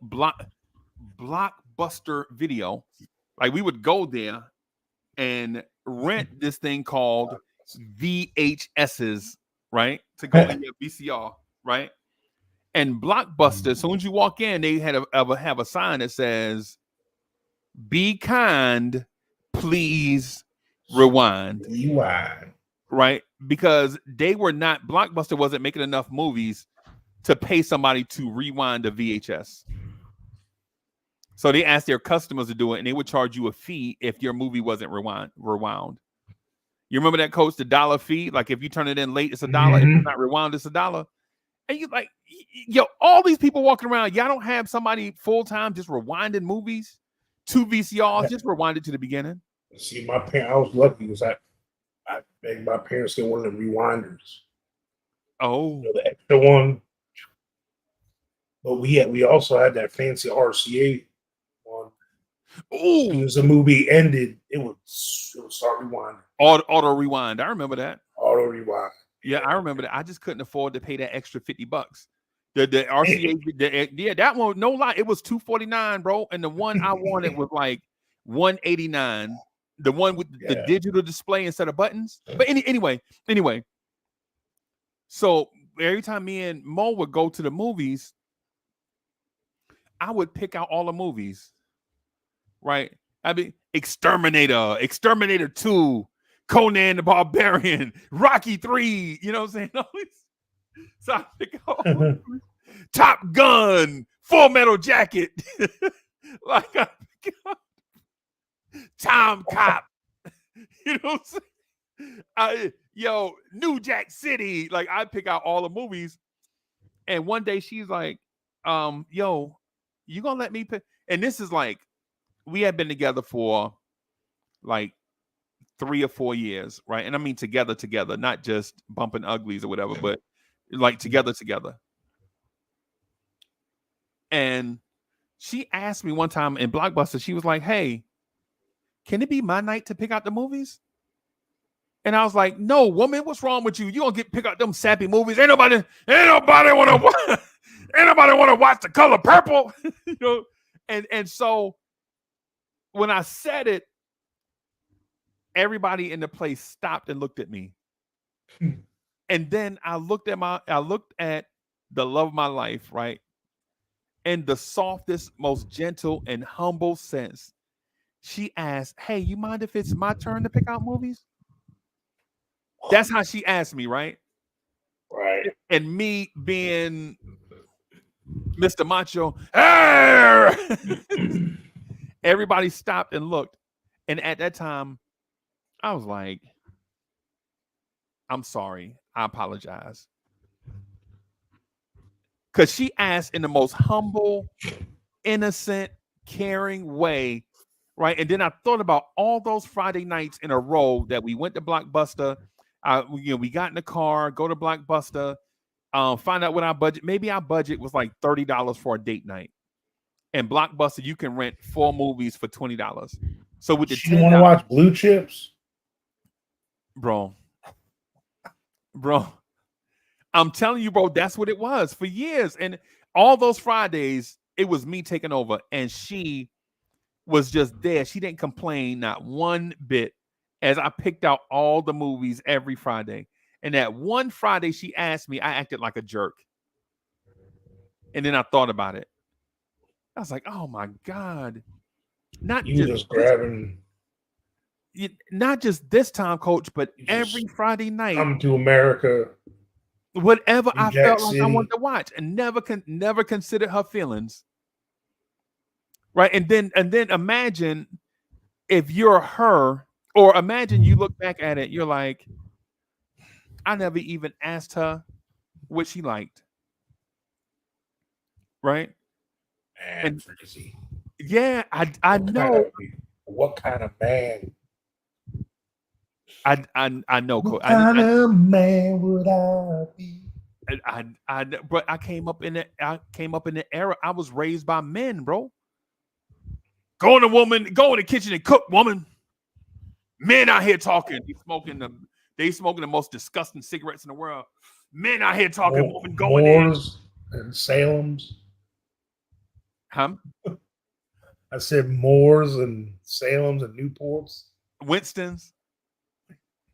Blockbuster Video. Like we would go there and rent this thing called VHSs, right? To go in your VCR, right? And Blockbuster, as soon as you walk in, they had have a sign that says, "Be kind, please rewind." Right? Because Blockbuster wasn't making enough movies to pay somebody to rewind a VHS. So they asked their customers to do it, and they would charge you a fee if your movie wasn't rewound. You remember that, Coach? The $1 fee? Like if you turn it in late, it's $1. If it's not rewound, it's $1. And you like, all these people walking around, y'all don't have somebody full-time just rewinding movies to VCRs, just rewind it to the beginning.
See, I was lucky because I begged my parents to get one of the rewinders.
Oh.
The extra one. But we also had that fancy RCA one.
Oh.
As the movie ended, it would start rewinding.
Auto rewind. I remember that.
Auto rewind.
Yeah, I remember that. I just couldn't afford to pay that extra $50. The RCA, that one, no lie, it was $249, bro. And the one I wanted was like $189. The one with the digital display instead of buttons. But anyway. So every time me and Mo would go to the movies, I would pick out all the movies, right? I mean, Exterminator 2, Conan the Barbarian, Rocky 3, you know what I'm saying? So I pick out Top Gun, Full Metal Jacket, like I pick out Time Cop, you know what I'm saying? New Jack City, like I pick out all the movies. And one day she's like, yo, you gonna let me pick? And this is like, we had been together for like 3 or 4 years, right? And I mean together, not just bumping uglies or whatever, but like together. And she asked me one time in Blockbuster, she was like, hey, can it be my night to pick out the movies? And I was like, no, woman, what's wrong with you? You gonna pick out them sappy movies? Ain't nobody wanna watch The Color Purple. You know? And so when I said it, everybody in the place stopped and looked at me. And then I looked at the love of my life, right? In the softest, most gentle and humble sense, she asked, hey, you mind if it's my turn to pick out movies? That's how she asked me, right?
Right.
And me being Mr. Macho, everybody stopped and looked. And at that time, I was like, I'm sorry. I apologize. Because she asked in the most humble, innocent, caring way, right? And then I thought about all those Friday nights in a row that we went to Blockbuster. We got in the car, go to Blockbuster, find out what our budget. Maybe our budget was like $30 for a date night. And Blockbuster, you can rent 4 movies for $20. So with the
you want to watch Blue Chips,
bro, I'm telling you, bro, that's what it was for years. And all those Fridays, it was me taking over, and she was just there. She didn't complain not one bit as I picked out all the movies every Friday. And that one Friday she asked me, I acted like a jerk. And then I thought about it. I was like, oh my God. Not just this time, Coach, but every Friday night.
Come to America.
Whatever I felt like I wanted to watch, and never considered her feelings. Right. And then imagine if you're her, or imagine you look back at it, you're like, I never even asked her what she liked. Right.
And crazy.
Yeah, I know.
What kind of man?
I know.
What kind of man would I be?
But I came up in the era. I was raised by men, bro. Go in the kitchen and cook, woman. Men out here talking. They smoking the most disgusting cigarettes in the world. Men out here talking, woman, go in there.
And Salem's.
Huh?
I said Moors and Salem's and Newports.
Winston's.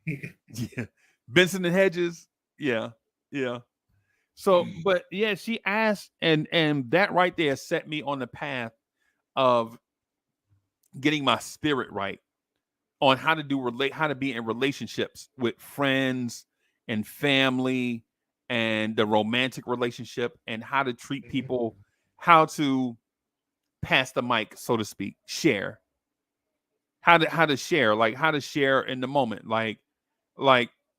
Yeah. Benson and Hedges. Yeah. So, but yeah, she asked, and that right there set me on the path of getting my spirit right on how to be in relationships with friends and family and the romantic relationship, and how to treat people, how to pass the mic, so to speak, share. How to share, like how to share in the moment, like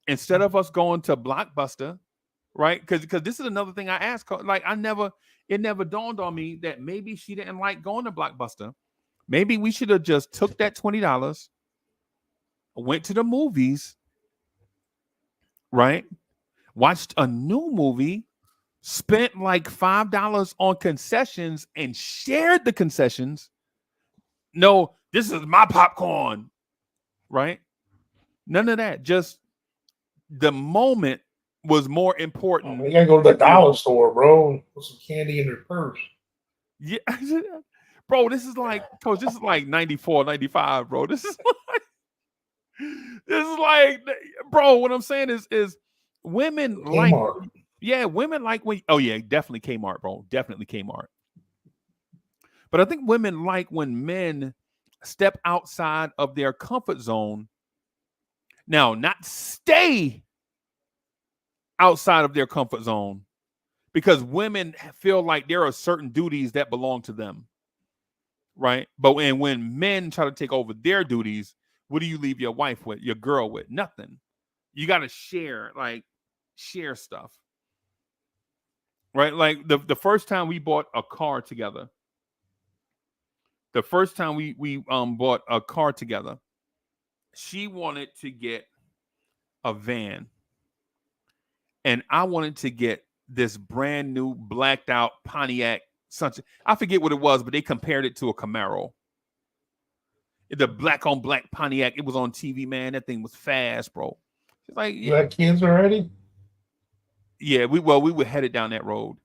instead of us going to Blockbuster, right? Because this is another thing I asked. Like it never dawned on me that maybe she didn't like going to Blockbuster. Maybe we should have just took that $20, went to the movies, right? Watched a new movie, spent like $5 on concessions and shared the concessions. No, this is my popcorn, right? None of that. Just the moment was more important.
You gotta go to the dollar store, bro, and put some candy in your purse.
Yeah, bro, this is like, Coach, this is like 94, 95, bro. This is like, bro, what I'm saying is women like, women like when, oh yeah, definitely Kmart, bro. Definitely Kmart. But I think women like when men step outside of their comfort zone. Now, not stay outside of their comfort zone, because women feel like there are certain duties that belong to them, right? But when men try to take over their duties, what do you leave your wife with, your girl with? Nothing. You got to share stuff, right? Like the first time we bought a car together, bought a car together, she wanted to get a van, and I wanted to get this brand new blacked out Pontiac Sunset. I forget what it was, but they compared it to a Camaro. The black on black Pontiac. It was on TV, man. That thing was fast, bro. It's like,
you had kids already?
Yeah, we were headed down that road.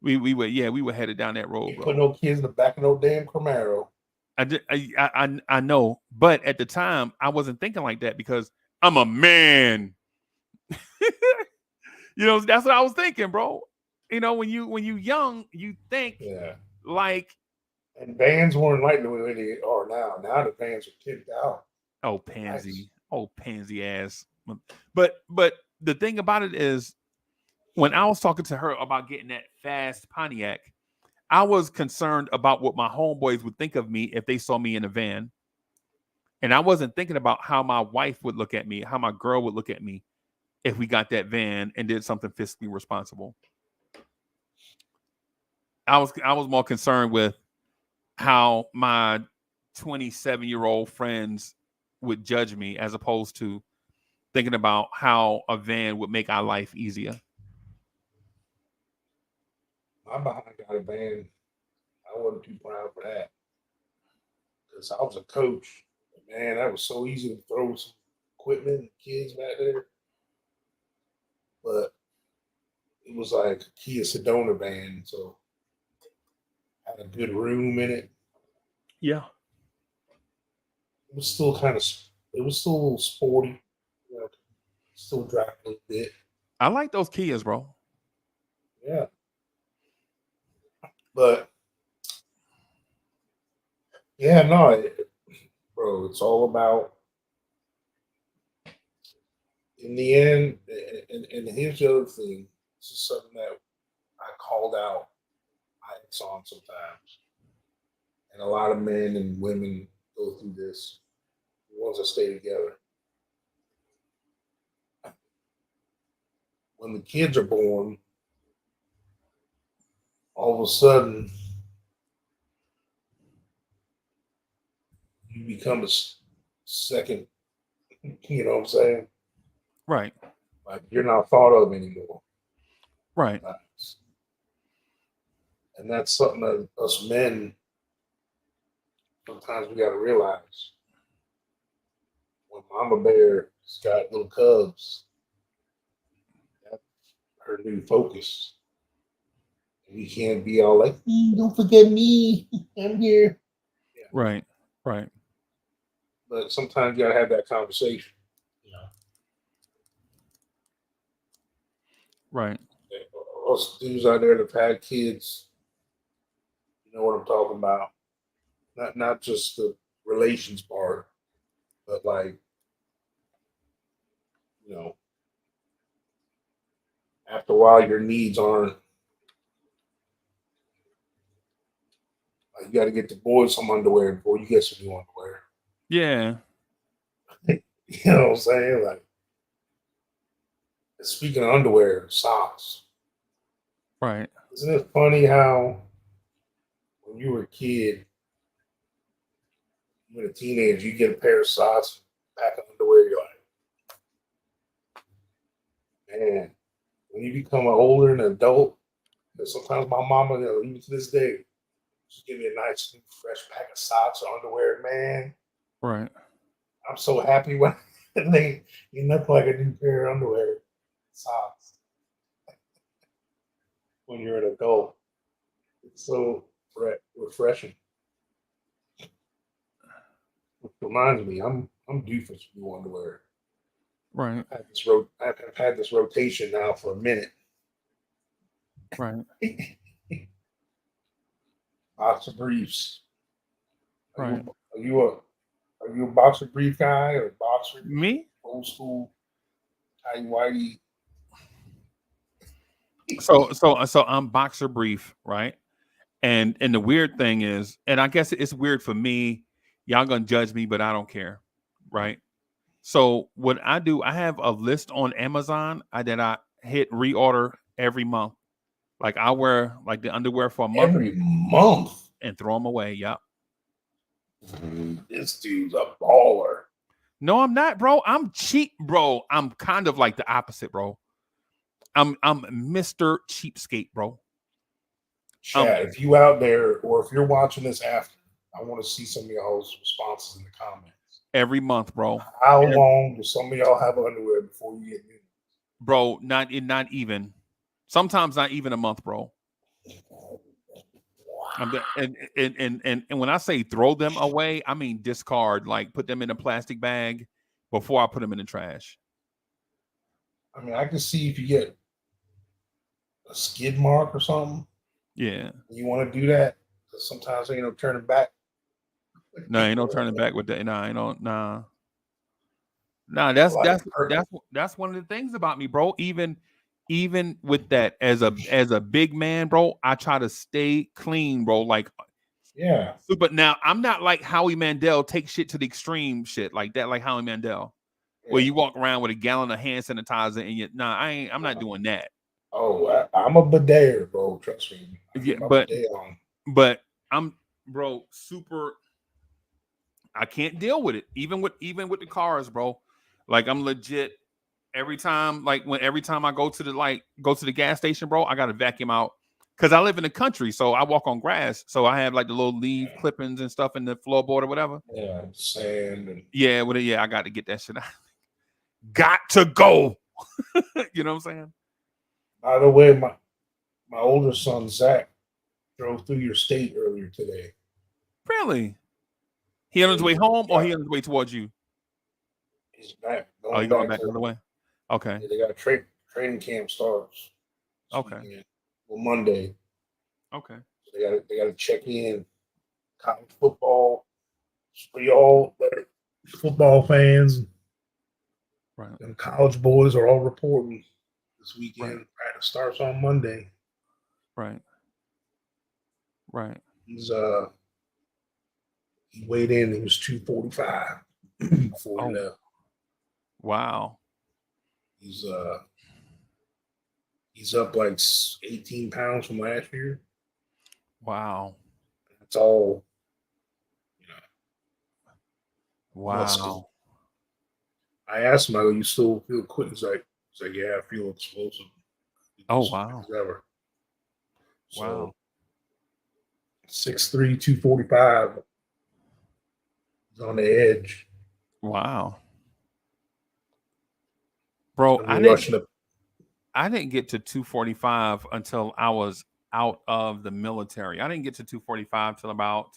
We were headed down that road, bro.
Put no kids in the back of no damn Camaro.
I know, but at the time I wasn't thinking like that because I'm a man. You know, that's what I was thinking, bro. You know, when you young, you think like.
And vans weren't like the way they are now. Now the vans are tipped out.
Oh, pansy. Nice. Oh, pansy ass. But the thing about it is, when I was talking to her about getting that fast Pontiac, I was concerned about what my homeboys would think of me if they saw me in a van. And I wasn't thinking about how my wife would look at me, how my girl would look at me if we got that van and did something fiscally responsible. I was more concerned with how my 27-year-old friends would judge me, as opposed to thinking about how a van would make our life easier.
My behind got a van. I wasn't too proud for that, because I was a coach. Man, that was so easy to throw some equipment and kids back there. But it was like a Kia Sedona van, so had a good room in it.
Yeah.
It was still a little sporty. You know, still driving a little bit.
I like those Kias, bro.
Yeah. But bro, it's all about, in the end, and here's the other thing. This is something that I called out my ex on sometimes. And a lot of men and women go through this, the ones that stay together. When the kids are born, all of a sudden, you become a second, you know what I'm saying?
Right.
Like, you're not thought of anymore.
Right.
And that's something that us men, sometimes we got to realize. When Mama Bear's got little cubs, that's her new focus. And we can't be all like, don't forget me, I'm here. Yeah.
Right.
But sometimes you got to have that conversation. You know?
Right.
Us dudes out there that have had kids, you know what I'm talking about. Not just the relations part, but like, you know, after a while your needs aren't, like, you got to get the boys some underwear before you get some new underwear.
Yeah.
You know what I'm saying? Like, speaking of underwear, socks.
Right.
Isn't it funny how when you were a kid, you were a teenager, you get a pair of socks, pack of underwear, you're like, man, when you become an older and adult, sometimes my mama, even to this day, just give me a nice, fresh pack of socks or underwear, man.
Right.
I'm so happy when you look like a new pair of underwear. socks when you're an adult. It's so refreshing. Which reminds me, I'm due for some new underwear.
Right.
I've had this rotation now for a minute.
Right.
Boxer briefs.
Right.
Are you a boxer brief guy or boxer?
Me?
Old school, tight whitey.
So I'm boxer brief, right? And the weird thing is, and I guess it's weird for me. Y'all gonna judge me, but I don't care, right? So what I do, I have a list on Amazon that I hit reorder every month. Like I wear like the underwear for a month.
Every month.
And throw them away. Yep.
This dude's a baller.
No, I'm not, bro. I'm cheap, bro. I'm kind of like the opposite, bro. I'm Mr. Cheapskate, bro.
Chad, if you out there or if you're watching this after, I want to see some of y'all's responses in the comments.
Every month, bro.
How long do some of y'all have underwear before you get new?
Bro, not even. Sometimes not even a month, bro. And when I say throw them away, I mean discard, like put them in a plastic bag before I put them in the trash.
I mean, I can see if you get a skid mark or something.
Yeah.
You want to do that? Because sometimes ain't no turning back.
No, ain't no turning back with that. Nah, ain't no, nah. Nah, that's one of the things about me, bro. Even with that, as a big man, bro, I try to stay clean, bro. Like,
yeah.
But now I'm not like Howie Mandel, take shit to the extreme, shit like that, like Howie Mandel, where you walk around with a gallon of hand sanitizer and I'm not doing that.
Oh, I'm a bidet, bro. Trust me.
Yeah, but I'm, bro, super. I can't deal with it, even with the cars, bro. Like I'm legit. Every time I go to the gas station, bro, I gotta vacuum out because I live in the country, so I walk on grass. So I have like the little leaf clippings and stuff in the floorboard or whatever.
Yeah, sand.
I got to get that shit out. Got to go. You know what I'm saying?
By the way, my older son Zach drove through your state earlier today.
Really? He on his way home or he on his way towards you?
He's back.
He's going back the other way. Okay.
Yeah, they got a training camp starts.
Okay.
Well, Monday.
Okay.
So they got to check in. College football. For y'all football fans.
Right.
And college boys are all reporting this weekend. Right. Practice starts on Monday.
Right. Right.
He weighed in. He was 245 before he left.
Wow.
He's up like 18 pounds from last year.
Wow.
It's all,
Wow.
Muscle. I asked him, I go, you still feel quick? He's like, yeah, I feel explosive.
Oh, wow.
Ever.
Wow.
6'3", 245. He's on the edge.
Wow. Bro, I didn't get to 245 until I was out of the military. I didn't get to 245 till about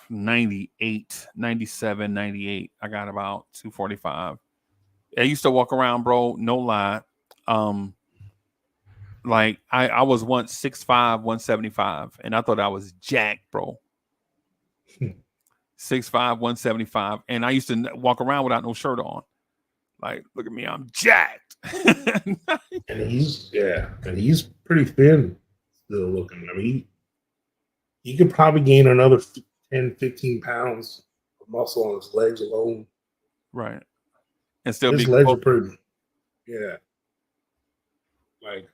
98, 97, 98. I got about 245. I used to walk around, bro, no lie. Like I was once 6'5", 175, and I thought I was jacked, bro. 6'5", 175, and I used to walk around without no shirt on. Like, look at me, I'm jacked.
and he's pretty thin still looking. I mean, he could probably gain another 10, 15 pounds of muscle on his legs alone.
Right. And still
his legs are pretty. Yeah. Like,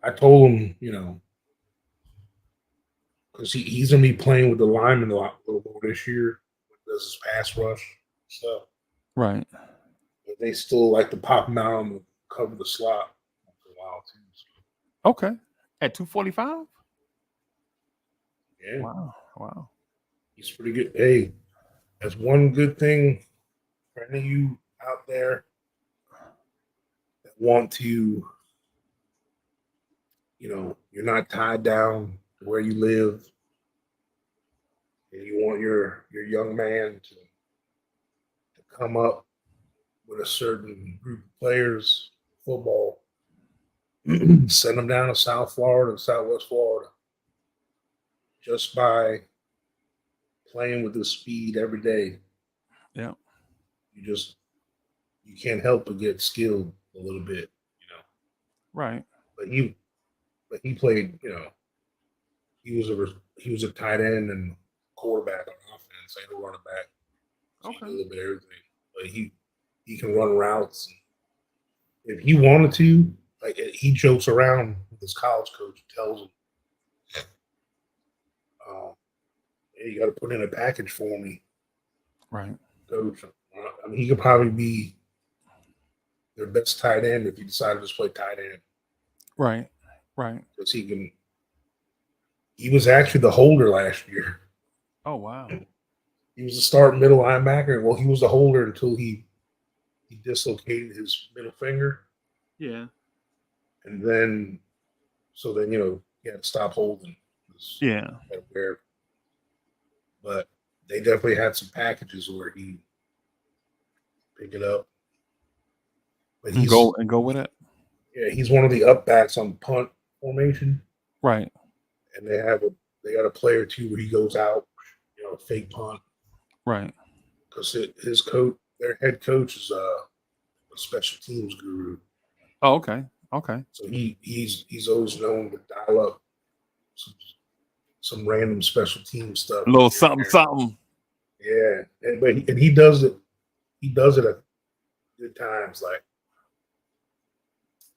I told him, because he's going to be playing with the linemen a little more this year. Does his pass rush stuff.
Right.
But they still like to pop him out and cover the slot for a while, too. So.
Okay. At 245?
Yeah.
Wow.
He's pretty good. Hey, that's one good thing for any of you out there that want to, you're not tied down to where you live, and you want your young man to come up with a certain group of players, football, send them down to South Florida, Southwest Florida, just by playing with this speed every day.
Yeah.
You can't help but get skilled a little bit,
Right.
But he played, he was a tight end and quarterback on offense, and a running back. So he did a little bit of everything. But he can run routes. If he wanted to, like, he jokes around with his college coach, tells him, hey, you got to put in a package for me.
Right.
Coach. I mean, he could probably be their best tight end if he decided to just play tight end.
Right. Right.
Because he was actually the holder last year.
Oh, wow.
He was a start middle linebacker. Well, he was the holder until he dislocated his middle finger.
Yeah.
And then, he had to stop holding.
Yeah.
Weird. But they definitely had some packages where he picked it up. But
go with it.
Yeah, he's one of the up backs on punt formation.
Right.
And they got a player too where he goes out, fake punt.
Right.
Because their head coach is a special teams guru.
Oh, okay. Okay.
So he's always known to dial up some random special team stuff.
A little something.
Yeah, and he does it. He does it at good times, like,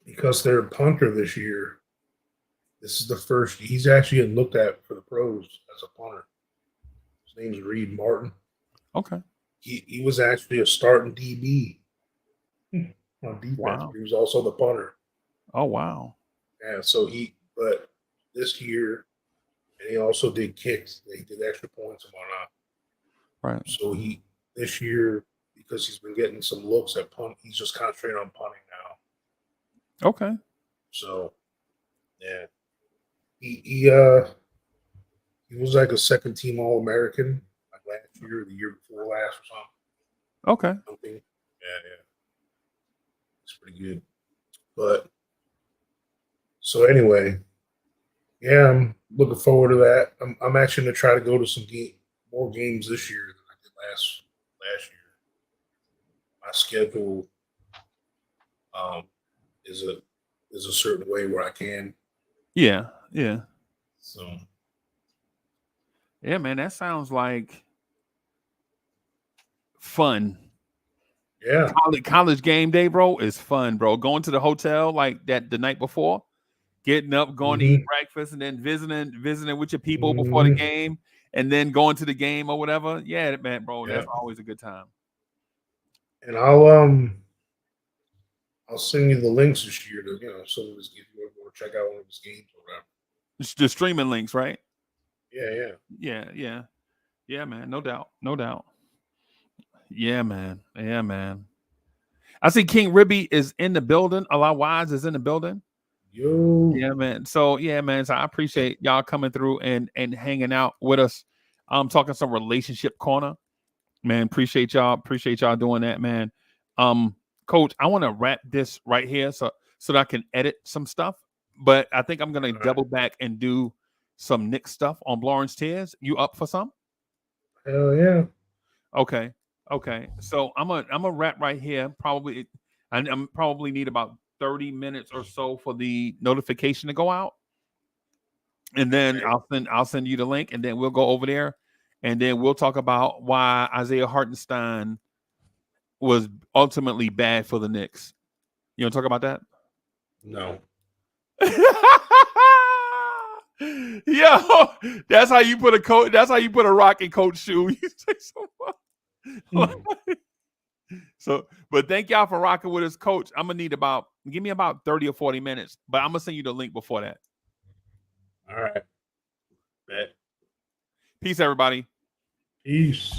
because their punter this year. This is the first he's actually getting looked at for the pros as a punter. His name's Reed Martin.
Okay.
He was actually a starting DB on defense.
Wow.
But he was also the punter.
Oh, wow.
Yeah, but this year, and he also did kicks. He did extra points and whatnot.
Right.
So this year, because he's been getting some looks at punt, he's just concentrating on punting now.
Okay.
So, yeah, he was like a second team All-American like last year, or the year before last, or
Okay.
something. Yeah, it's pretty good. But so anyway, yeah, I'm looking forward to that. I'm actually gonna try to go to some more games this year than I did last year. My schedule is a certain way where I can.
Yeah. Yeah.
So
yeah, man, that sounds like fun.
Yeah.
College game day, bro, is fun, bro. Going to the hotel like that the night before, getting up, going to eat breakfast, and then visiting with your people before the game, and then going to the game or whatever. Yeah, man, bro, that's always a good time. And
I'll send you the links this year to, some of this, if you want to check out one of his games or whatever.
It's the streaming links, right?
Yeah.
Yeah, man. No doubt. Yeah, man. I see King Ribby is in the building. Allah Wise is in the building.
Yo.
Yeah, man. So I appreciate y'all coming through and hanging out with us. I'm talking some relationship corner. Man, appreciate y'all doing that, man. Coach, I want to wrap this right here so that I can edit some stuff. But I think I'm gonna double back and do some Nick stuff on Lawrence Tears. You up for some?
Hell yeah.
Okay. So I'm gonna wrap right here. Probably, I'm probably need about 30 minutes or so for the notification to go out, and then I'll send you the link, and then we'll go over there, and then we'll talk about why Isaiah Hartenstein was ultimately bad for the Knicks. You want to talk about that?
No.
Yo, that's how you put a coat. That's how you put a rock in Coach shoe. You say so, but thank y'all for rocking with us, Coach. I'm gonna need give me about 30 or 40 minutes, but I'm gonna send you the link before that.
All right. Bet.
Peace, everybody.
Peace.